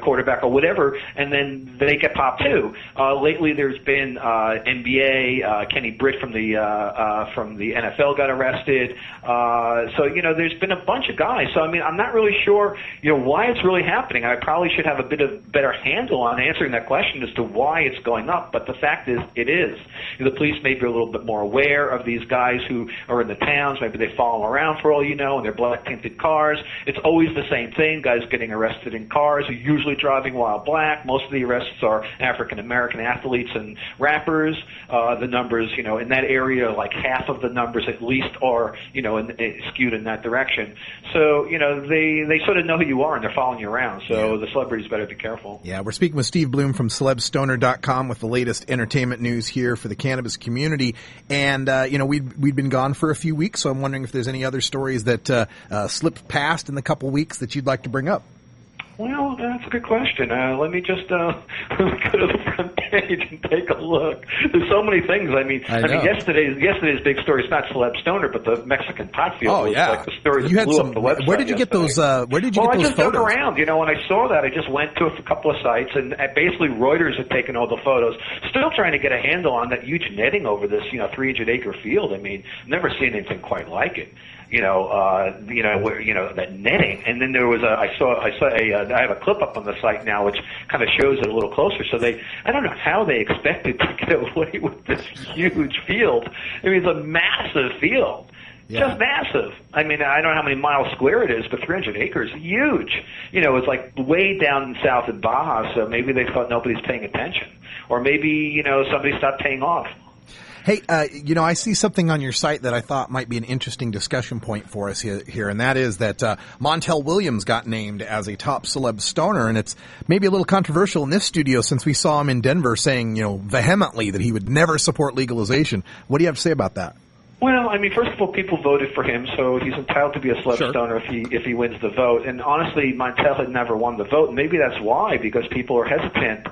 quarterback or whatever, and then they get popped too. Lately there's been, NBA, Kenny Britt from the NFL got arrested. So, you know, there's been a bunch of guys. So, I mean, I'm not really sure, you know, why it's really happening. I probably should have a bit of better handle on answering that question as to why it's going up. But the fact is, it is. The police may be a little bit more aware of these guys who are in the towns. Maybe they follow them around for all you know, in their black-tinted cars. It's always the same thing. Guys getting arrested in cars are usually driving while black. Most of the arrests are African-American athletes and rappers. The numbers, you know, in that area, like half of the numbers at least are, you know, skewed in that direction. So, you know, they sort of know who you are and they're following you around. So the celebrities better be careful. Yeah, we're speaking with Steve Bloom from celebstoner.com with the latest entertainment news here for the cannabis community. And, you know, we'd been gone for a few weeks, so I'm wondering if there's any other stories that slipped past in the couple weeks that you'd like to bring up. Well, that's a good question. Let me just go to the front page and take a look. There's so many things. I mean, yesterday's big story is not Celeb Stoner, but the Mexican pot field was like the story that blew up the website. Where did you get those? Where did you get those photos? Well, I just dug around. You know, when I saw that, I just went to a couple of sites, and basically Reuters had taken all the photos. Still trying to get a handle on that huge netting over this, you know, 300-acre field. I mean, never seen anything quite like it. You know, where, you know, that netting. And then there was I have a clip up on the site now which kind of shows it a little closer. So I don't know how they expected to get away with this huge field. I mean, it's a massive field. Yeah. Just massive. I mean, I don't know how many miles square it is, but 300 acres, huge. You know, it's like way down south in Baja, so maybe they thought nobody's paying attention. Or maybe, you know, somebody stopped paying off. Hey, you know, I see something on your site that I thought might be an interesting discussion point for us here, and that is that Montel Williams got named as a top celeb stoner, and it's maybe a little controversial in this studio since we saw him in Denver saying, you know, vehemently that he would never support legalization. What do you have to say about that? Well, I mean, first of all, people voted for him, so he's entitled to be a celeb stoner if he wins the vote. And honestly, Montel had never won the vote, and maybe that's why, because people are hesitant.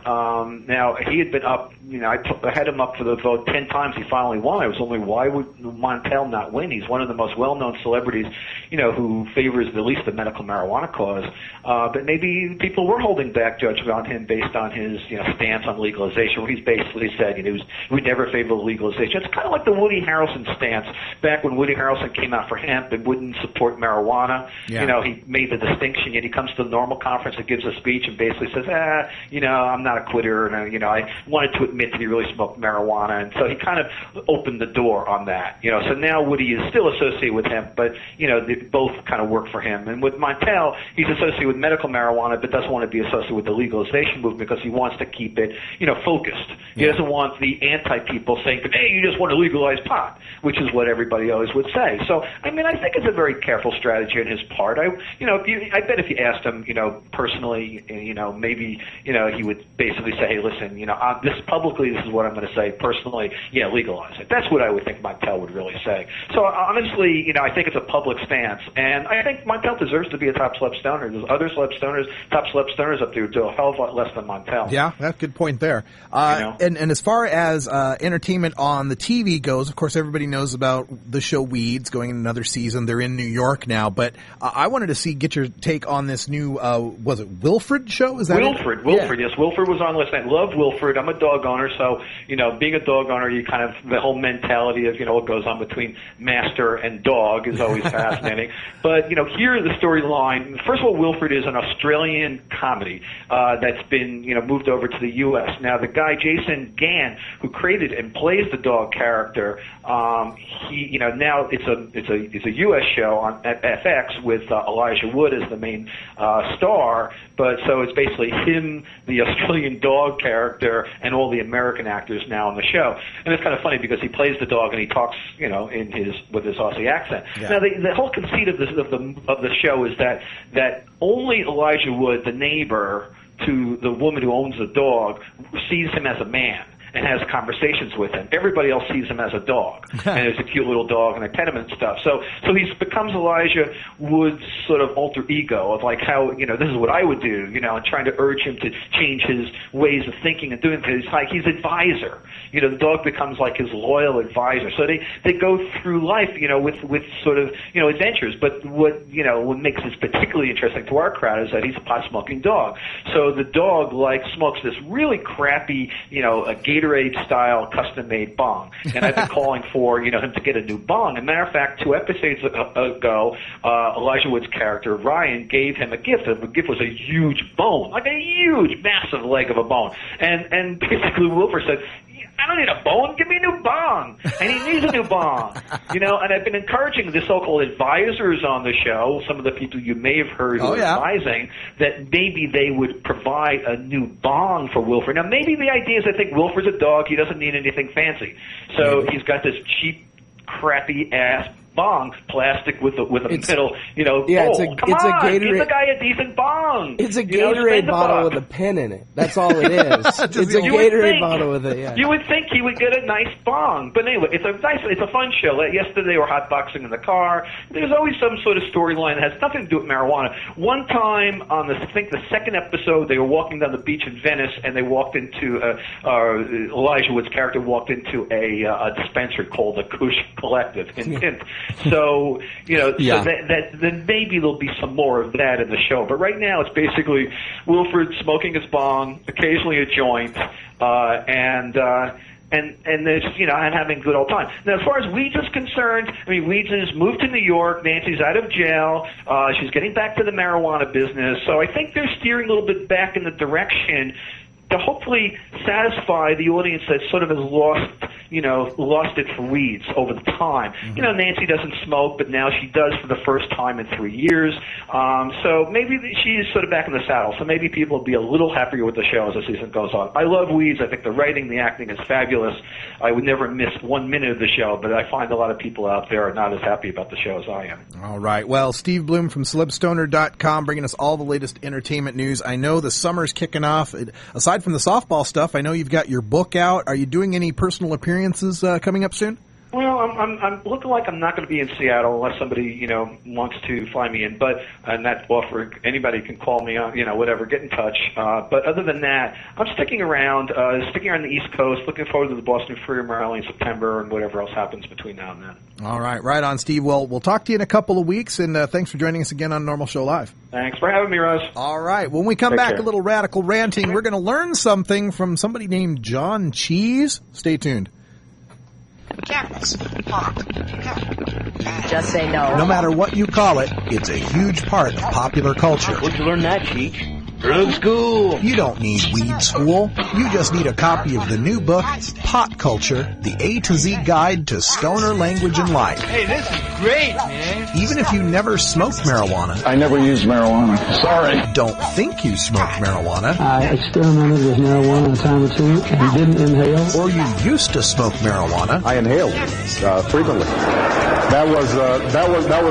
Now, he had been up, you know, I had him up for the vote 10 times. He finally won. I was only, why would Montel not win? He's one of the most well-known celebrities, you know, who favors at least the medical marijuana cause. But maybe people were holding back judgment on him based on his, you know, stance on legalization, where he's basically said, you know, he would never favor legalization. It's kind of like the Woody Harrelson stance stance. Back when Woody Harrelson came out for hemp and wouldn't support marijuana, he made the distinction, yet he comes to the NORML conference and gives a speech and basically says, I'm not a quitter, and I wanted to admit that he really smoked marijuana, and so he kind of opened the door on that. So now Woody is still associated with hemp, but they both kind of work for him. And with Montel, he's associated with medical marijuana, but doesn't want to be associated with the legalization movement because he wants to keep it, focused. He doesn't want the anti-people saying, hey, you just want to legalize pot, which is what everybody always would say. So, I think it's a very careful strategy on his part. I bet if you asked him, personally, maybe, he would basically say, hey, listen, this is what I'm going to say. Personally, legalize it. That's what I would think Montel would really say. So, honestly, I think it's a public stance, and I think Montel deserves to be a top celeb stoner. There's other top celeb stoners up there who do a hell of a lot less than Montel. Yeah, that's a good point there. And as far as entertainment on the TV goes, of course, everybody knows about the show Weeds going in another season. They're in New York now, but I wanted to get your take on this new, was it Wilfred show? Is that Wilfred, yes. Wilfred was on last night. Love Wilfred. I'm a dog owner, so, being a dog owner, you kind of, the whole mentality of, what goes on between master and dog is always fascinating. But, here the storyline, first of all, Wilfred is an Australian comedy that's been, moved over to the U.S. Now, the guy, Jason Gann, who created and plays the dog character, he, now it's a U.S. show on at FX with Elijah Wood as the main star, but so it's basically him, the Australian dog character, and all the American actors now on the show. And it's kind of funny because he plays the dog and he talks, with his Aussie accent. Yeah. Now, the whole conceit of the show is that only Elijah Wood, the neighbor to the woman who owns the dog, sees him as a man and has conversations with him. Everybody else sees him as a dog, and it's a cute little dog, and they pet him and stuff. So he becomes Elijah Wood's sort of alter ego of like how, this is what I would do, and trying to urge him to change his ways of thinking and doing things. Like he's advisor. The dog becomes like his loyal advisor. So they go through life, with sort of, adventures. But what makes this particularly interesting to our crowd is that he's a pot-smoking dog. So the dog smokes this really crappy, a Gatorade-style custom-made bong. And I've been calling for, him to get a new bong. As a matter of fact, 2 episodes ago, Elijah Wood's character, Ryan, gave him a gift. The gift was a huge bone, like a huge, massive leg of a bone. And basically Wilford said, I don't need a bone. Give me a new bong. And he needs a new bong. And I've been encouraging the so-called advisors on the show, some of the people you may have heard who are advising, that maybe they would provide a new bong for Wilfred. Now, maybe the idea is they think Wilfred's a dog. He doesn't need anything fancy. So he's got this cheap, crappy-ass bong, plastic with a middle, bowl. Come on, Gatorade, give the guy a decent bong. It's a Gatorade bottle with a pen in it. That's all it is. It's a Gatorade bottle with a, You would think he would get a nice bong. But anyway, it's a fun show. Yesterday they were hotboxing in the car. There's always some sort of storyline that has nothing to do with marijuana. One time on the second episode, they were walking down the beach in Venice, and they walked into, Elijah Wood's character walked into a dispensary called the Kush Collective in Tint. So, then maybe there'll be some more of that in the show. But right now it's basically Wilfred smoking his bong, occasionally a joint, and there's, and having a good old time. Now, as far as Weeds is concerned, Weeds has moved to New York. Nancy's out of jail. She's getting back to the marijuana business. So I think they're steering a little bit back in the direction to hopefully satisfy the audience that sort of has lost it for Weeds over the time. Mm-hmm. Nancy doesn't smoke, but now she does for the first time in 3 years. So maybe she's sort of back in the saddle. So maybe people will be a little happier with the show as the season goes on. I love Weeds. I think the writing, the acting is fabulous. I would never miss 1 minute of the show, but I find a lot of people out there are not as happy about the show as I am. All right. Well, Steve Bloom from celebstoner.com bringing us all the latest entertainment news. I know the summer's kicking off. Aside from the softball stuff, I know you've got your book out. Are you doing any personal appearances coming up soon? Well, I'm looking like I'm not going to be in Seattle unless somebody, wants to fly me in. But, and that offer, anybody can call me, whatever, get in touch. But other than that, I'm sticking around the East Coast, looking forward to the Boston Free rally in September and whatever else happens between now and then. All right. Right on, Steve. Well, we'll talk to you in a couple of weeks, and thanks for joining us again on NORML Show Live. Thanks for having me, Russ. All right. When we come Take back, care. A little radical ranting. We're going to learn something from somebody named John Cheese. Stay tuned. cannabis, pot, Just say no. No matter what you call it, it's a huge part of popular culture. Where'd you learn that, Cheech? Drug school. You don't need weed school. You just need a copy of the new book, Pot Culture, the A to Z Guide to Stoner Language and Life. Hey, this is great, man. Even if you never smoked marijuana. I never used marijuana. Sorry. Don't think you smoked marijuana. I experimented with marijuana a time or two and didn't inhale. Or you used to smoke marijuana. I inhaled frequently. That was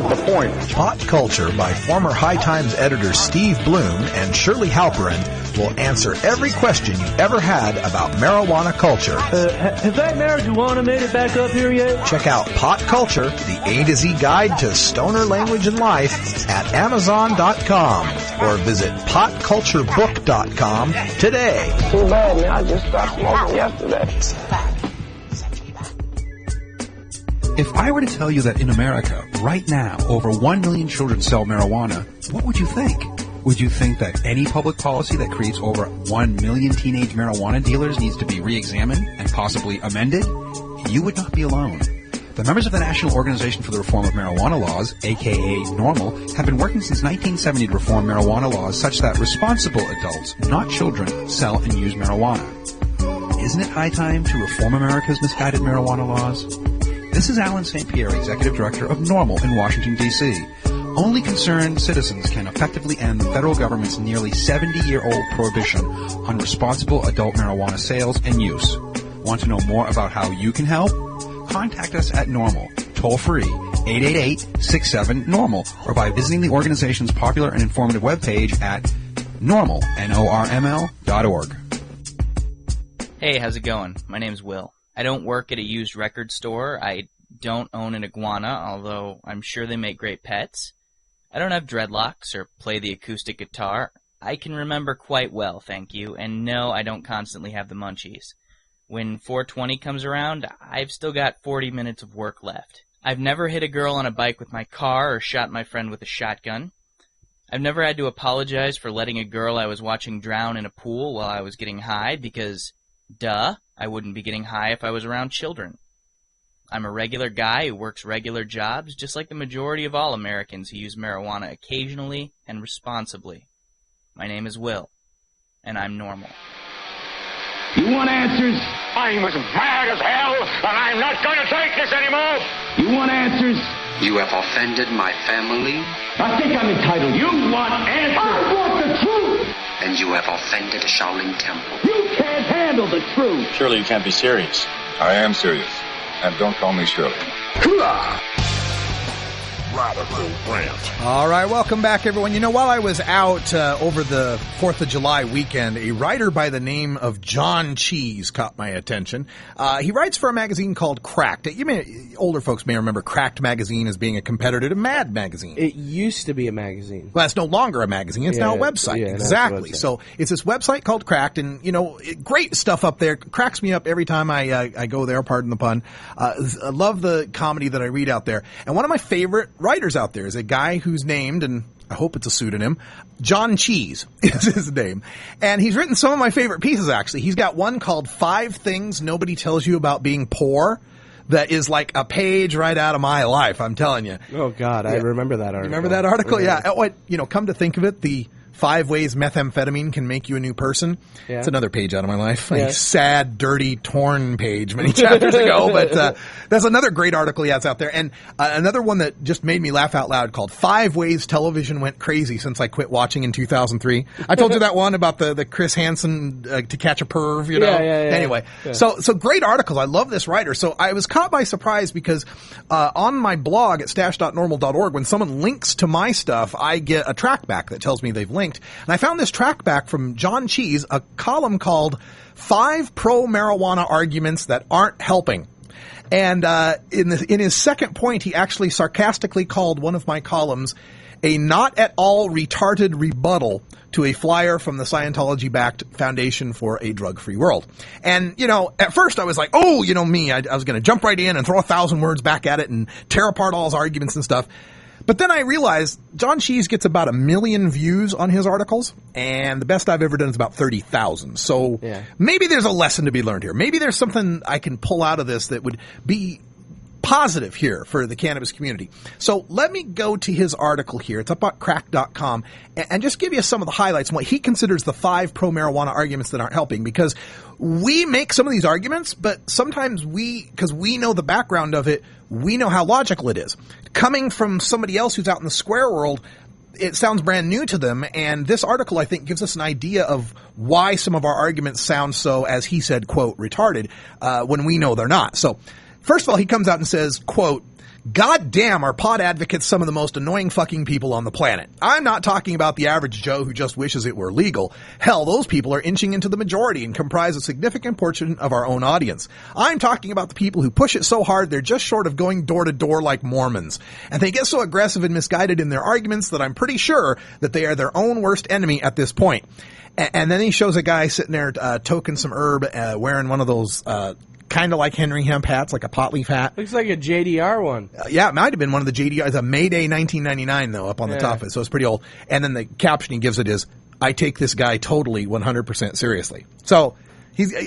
the point. Pot Culture by former High Times editor Steve Bloom and Shirley Halperin will answer every question you ever had about marijuana culture. Has that marijuana made it back up here yet? Check out Pot Culture, the A to Z Guide to Stoner Language and Life at Amazon.com or visit PotCultureBook.com today. Too bad, man. I just stopped smoking yesterday. If I were to tell you that in America, right now, over 1 million children sell marijuana, what would you think? Would you think that any public policy that creates over 1 million teenage marijuana dealers needs to be re-examined and possibly amended? You would not be alone. The members of the National Organization for the Reform of Marijuana Laws, aka NORML, have been working since 1970 to reform marijuana laws such that responsible adults, not children, sell and use marijuana. Isn't it high time to reform America's misguided marijuana laws? This is Alan St. Pierre, Executive Director of NORML in Washington, D.C. Only concerned citizens can effectively end the federal government's nearly 70-year-old prohibition on responsible adult marijuana sales and use. Want to know more about how you can help? Contact us at NORML, toll-free, 888-67-NORML, or by visiting the organization's popular and informative webpage at NORML, NORML.org. Hey, how's it going? My name's Will. I don't work at a used record store. I don't own an iguana, although I'm sure they make great pets. I don't have dreadlocks or play the acoustic guitar. I can remember quite well, thank you, and no, I don't constantly have the munchies. When 420 comes around, I've still got 40 minutes of work left. I've never hit a girl on a bike with my car or shot my friend with a shotgun. I've never had to apologize for letting a girl I was watching drown in a pool while I was getting high because, duh, I wouldn't be getting high if I was around children. I'm a regular guy who works regular jobs, just like the majority of all Americans who use marijuana occasionally and responsibly. My name is Will, and I'm normal. You want answers? I'm as mad as hell, and I'm not going to take this anymore! You want answers? You have offended my family. I think I'm entitled. You want answers? I want the truth! And you have offended a Shaolin temple. You can't handle the truth! Surely you can't be serious. I am serious. And don't call me Shirley. Hooah! Radical Rant. All right, welcome back, everyone. You know, while I was out over the 4th of July weekend, a writer by the name of John Cheese caught my attention. He writes for a magazine called Cracked. Older folks may remember Cracked magazine as being a competitor to Mad magazine. It used to be a magazine. Well, it's no longer a magazine. It's now a website. Yeah, exactly. So it's this website called Cracked, and, you know, great stuff up there. Cracks me up every time I go there, pardon the pun. I love the comedy that I read out there. And one of my favorite writers out there is a guy who's named, and I hope it's a pseudonym, John Cheese is his name. And he's written some of my favorite pieces, actually. He's got one called 5 Things Nobody Tells You About Being Poor that is like a page right out of my life, I'm telling you. Oh, God, I remember that article. Remember that article? Yeah. Come to think of it, the 5 ways methamphetamine can make you a new person. Yeah. It's another page out of my life. Yeah. A sad, dirty, torn page many chapters ago, but that's another great article he has out there. And another one that just made me laugh out loud called 5 Ways Television Went Crazy Since I Quit Watching in 2003. I told you that one about the Chris Hansen To Catch a Perv, you know? Yeah. Anyway, so great articles. I love this writer. So I was caught by surprise because on my blog at stash.normal.org, when someone links to my stuff, I get a track back that tells me they've linked. And I found this track back from John Cheese, a column called 5 Pro-Marijuana Arguments That Aren't Helping. And in his second point, he actually sarcastically called one of my columns a not at all retarded rebuttal to a flyer from the Scientology-backed Foundation for a Drug-Free World. And, you know, at first I was like, oh, you know me, I was going to jump right in and throw 1,000 words back at it and tear apart all his arguments and stuff. But then I realized John Cheese gets about 1 million views on his articles, and the best I've ever done is about 30,000. So maybe there's a lesson to be learned here. Maybe there's something I can pull out of this that would be positive here for the cannabis community. So let me go to his article here. It's up at crack.com and just give you some of the highlights and what he considers the 5 pro-marijuana arguments that aren't helping, because we make some of these arguments, but sometimes because we know the background of it, we know how logical it is. Coming from somebody else who's out in the square world, it sounds brand new to them, and this article, I think, gives us an idea of why some of our arguments sound so, as he said, quote, retarded, when we know they're not. So, first of all, he comes out and says, quote, "God damn, are pot advocates some of the most annoying fucking people on the planet. I'm not talking about the average Joe who just wishes it were legal. Hell, those people are inching into the majority and comprise a significant portion of our own audience. I'm talking about the people who push it so hard they're just short of going door to door like Mormons. And they get so aggressive and misguided in their arguments that I'm pretty sure that they are their own worst enemy at this point." And then he shows a guy sitting there toking some herb, wearing one of those kind of like Henry Hemp hats, like a pot leaf hat. Looks like a JDR one. Yeah, it might have been one of the JDR. It's a Mayday 1999, though, up on the top of it, so it's pretty old. And then the caption he gives it is, "I take this guy totally 100% seriously." So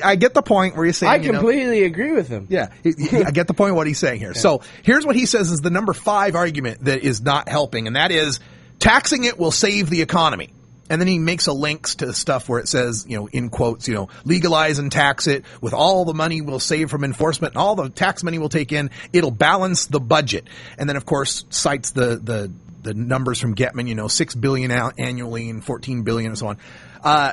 I get the point where he's saying... I completely agree with him. Yeah, I get the point of what he's saying here. Yeah. So here's what he says is the number 5 argument that is not helping, and that is taxing it will save the economy. And then he makes a links to stuff where it says, in quotes, legalize and tax it with all the money we'll save from enforcement and all the tax money we'll take in. It'll balance the budget. And then, of course, cites the numbers from Getman, $6 billion annually and $14 billion and so on.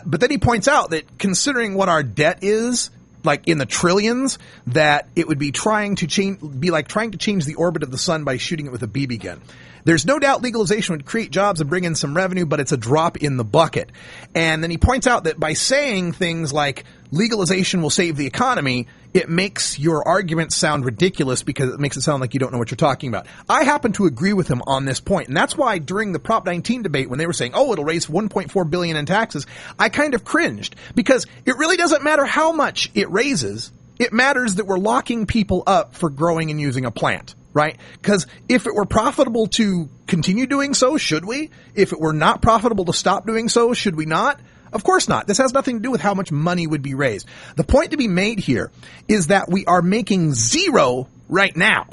But then he points out that considering what our debt is, like in the trillions, that it would be trying to change the orbit of the sun by shooting it with a BB gun. There's no doubt legalization would create jobs and bring in some revenue, but it's a drop in the bucket. And then he points out that by saying things like legalization will save the economy, it makes your argument sound ridiculous because it makes it sound like you don't know what you're talking about. I happen to agree with him on this point, and that's why during the Prop 19 debate, when they were saying, it'll raise $1.4 billion in taxes, I kind of cringed, because it really doesn't matter how much it raises. It matters that we're locking people up for growing and using a plant. Right? Because if it were profitable to continue doing so, should we? If it were not profitable to stop doing so, should we not? Of course not. This has nothing to do with how much money would be raised. The point to be made here is that we are making zero right now.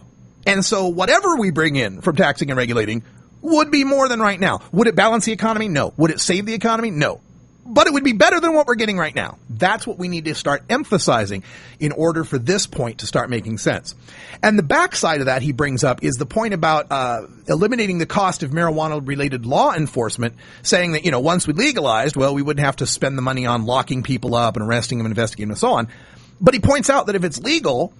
And so whatever we bring in from taxing and regulating would be more than right now. Would it balance the economy? No. Would it save the economy? No. But it would be better than what we're getting right now. That's what we need to start emphasizing in order for this point to start making sense. And the backside of that he brings up is the point about eliminating the cost of marijuana-related law enforcement, saying that, once we legalized, we wouldn't have to spend the money on locking people up and arresting them and investigating them and so on. But he points out that if it's legal,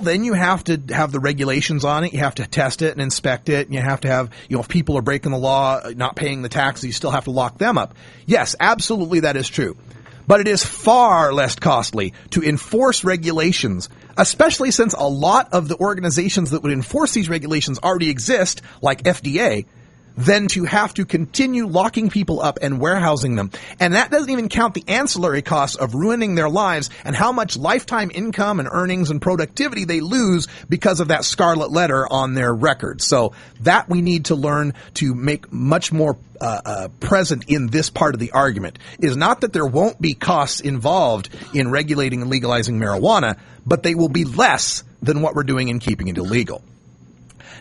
then you have to have the regulations on it. You have to test it and inspect it. And you have to have, if people are breaking the law, not paying the taxes, you still have to lock them up. Yes, absolutely that is true. But it is far less costly to enforce regulations, especially since a lot of the organizations that would enforce these regulations already exist, like FDA, than to have to continue locking people up and warehousing them. And that doesn't even count the ancillary costs of ruining their lives and how much lifetime income and earnings and productivity they lose because of that scarlet letter on their record. So that we need to learn to make much more present in this part of the argument, is not that there won't be costs involved in regulating and legalizing marijuana, but they will be less than what we're doing in keeping it illegal.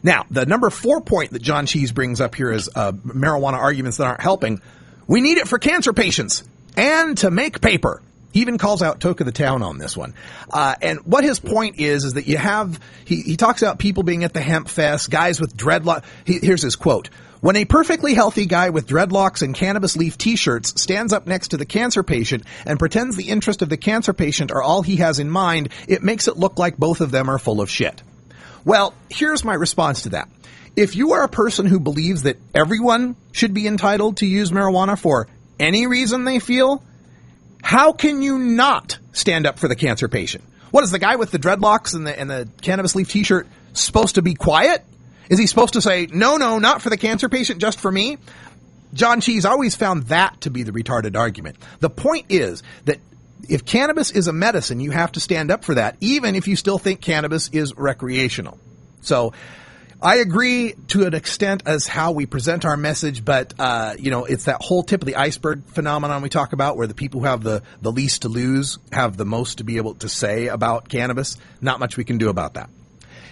Now, the number 4 point that John Cheese brings up here is marijuana arguments that aren't helping. We need it for cancer patients and to make paper. He even calls out Toke the Town on this one. And what his point is that you have, he talks about people being at the hemp fest, guys with dreadlocks. Here's his quote. When a perfectly healthy guy with dreadlocks and cannabis leaf t-shirts stands up next to the cancer patient and pretends the interest of the cancer patient are all he has in mind, it makes it look like both of them are full of shit. Well, here's my response to that. If you are a person who believes that everyone should be entitled to use marijuana for any reason they feel, how can you not stand up for the cancer patient? What is the guy with the dreadlocks and the cannabis leaf t-shirt supposed to be quiet? Is he supposed to say, no, not for the cancer patient, just for me? John Cheese always found that to be the retarded argument. The point is that if cannabis is a medicine, you have to stand up for that, even if you still think cannabis is recreational. So I agree to an extent as how we present our message, but, it's that whole tip of the iceberg phenomenon we talk about where the people who have the least to lose have the most to be able to say about cannabis. Not much we can do about that.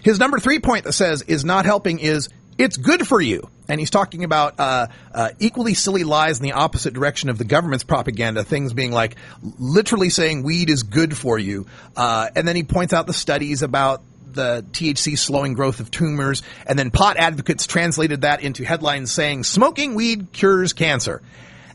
His number 3 point that says is not helping is it's good for you. And he's talking about equally silly lies in the opposite direction of the government's propaganda, things being like literally saying weed is good for you. And then he points out the studies about the THC slowing growth of tumors, and then pot advocates translated that into headlines saying smoking weed cures cancer.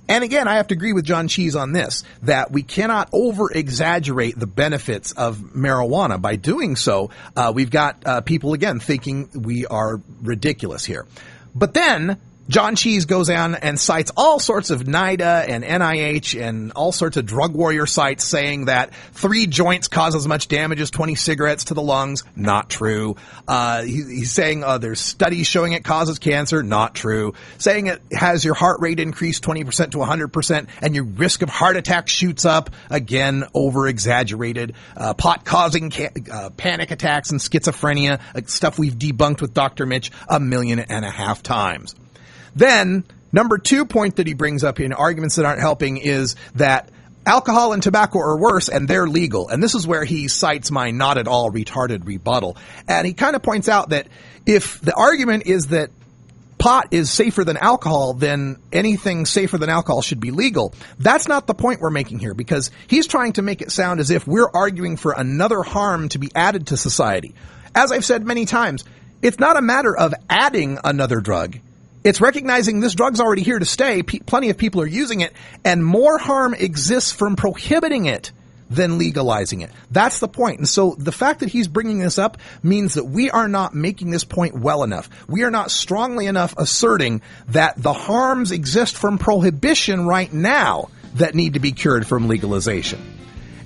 And again, I have to agree with John Cheese on this, that we cannot over-exaggerate the benefits of marijuana. By doing so, we've got people, again, thinking we are ridiculous here. But then John Cheese goes on and cites all sorts of NIDA and NIH and all sorts of drug warrior sites saying that 3 joints cause as much damage as 20 cigarettes to the lungs. Not true. He's saying there's studies showing it causes cancer. Not true. Saying it has your heart rate increased 20% to 100% and your risk of heart attack shoots up. Again, over-exaggerated. Pot causing panic attacks and schizophrenia, stuff we've debunked with Dr. Mitch 1.5 million times. Then, number 2 point that he brings up in arguments that aren't helping is that alcohol and tobacco are worse and they're legal. And this is where he cites my not at all retarded rebuttal. And he kind of points out that if the argument is that pot is safer than alcohol, then anything safer than alcohol should be legal. That's not the point we're making here, because he's trying to make it sound as if we're arguing for another harm to be added to society. As I've said many times, it's not a matter of adding another drug. It's recognizing this drug's already here to stay. Plenty of people are using it, and more harm exists from prohibiting it than legalizing it. That's the point. And so the fact that he's bringing this up means that we are not making this point well enough. We are not strongly enough asserting that the harms exist from prohibition right now that need to be cured from legalization.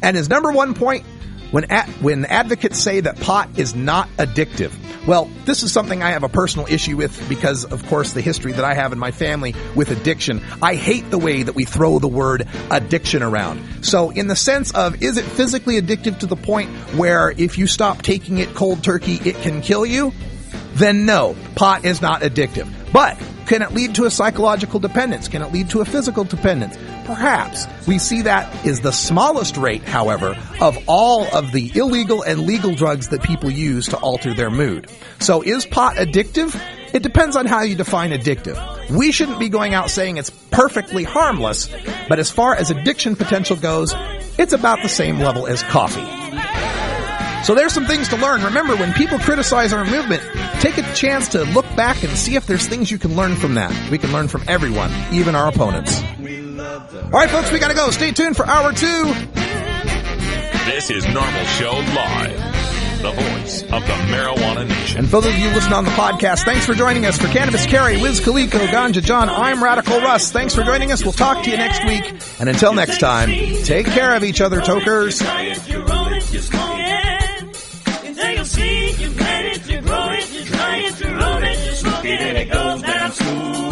And his number 1 point, when advocates say that pot is not addictive, well, this is something I have a personal issue with because, of course, the history that I have in my family with addiction. I hate the way that we throw the word addiction around. So in the sense of, is it physically addictive to the point where if you stop taking it cold turkey, it can kill you? Then no, pot is not addictive. But can it lead to a psychological dependence? Can it lead to a physical dependence? Perhaps. We see that is the smallest rate, however, of all of the illegal and legal drugs that people use to alter their mood. So is pot addictive? It depends on how you define addictive. We shouldn't be going out saying it's perfectly harmless, but as far as addiction potential goes, it's about the same level as coffee. So there's some things to learn. Remember, when people criticize our movement, take a chance to look back and see if there's things you can learn from that. We can learn from everyone, even our opponents. All right, folks, we got to go. Stay tuned for hour 2. This is NORML Show Live, the voice of the Marijuana Nation. And for those of you listening on the podcast, thanks for joining us. For Cannabis Carrie, Wiz Khalico, Ganja John, I'm Radical Russ. Thanks for joining us. We'll talk to you next week. And until next time, take care of each other, tokers. Take a seed, you plant it, you grow it, you dry it, you roll it, you smoke it, and it goes down smooth.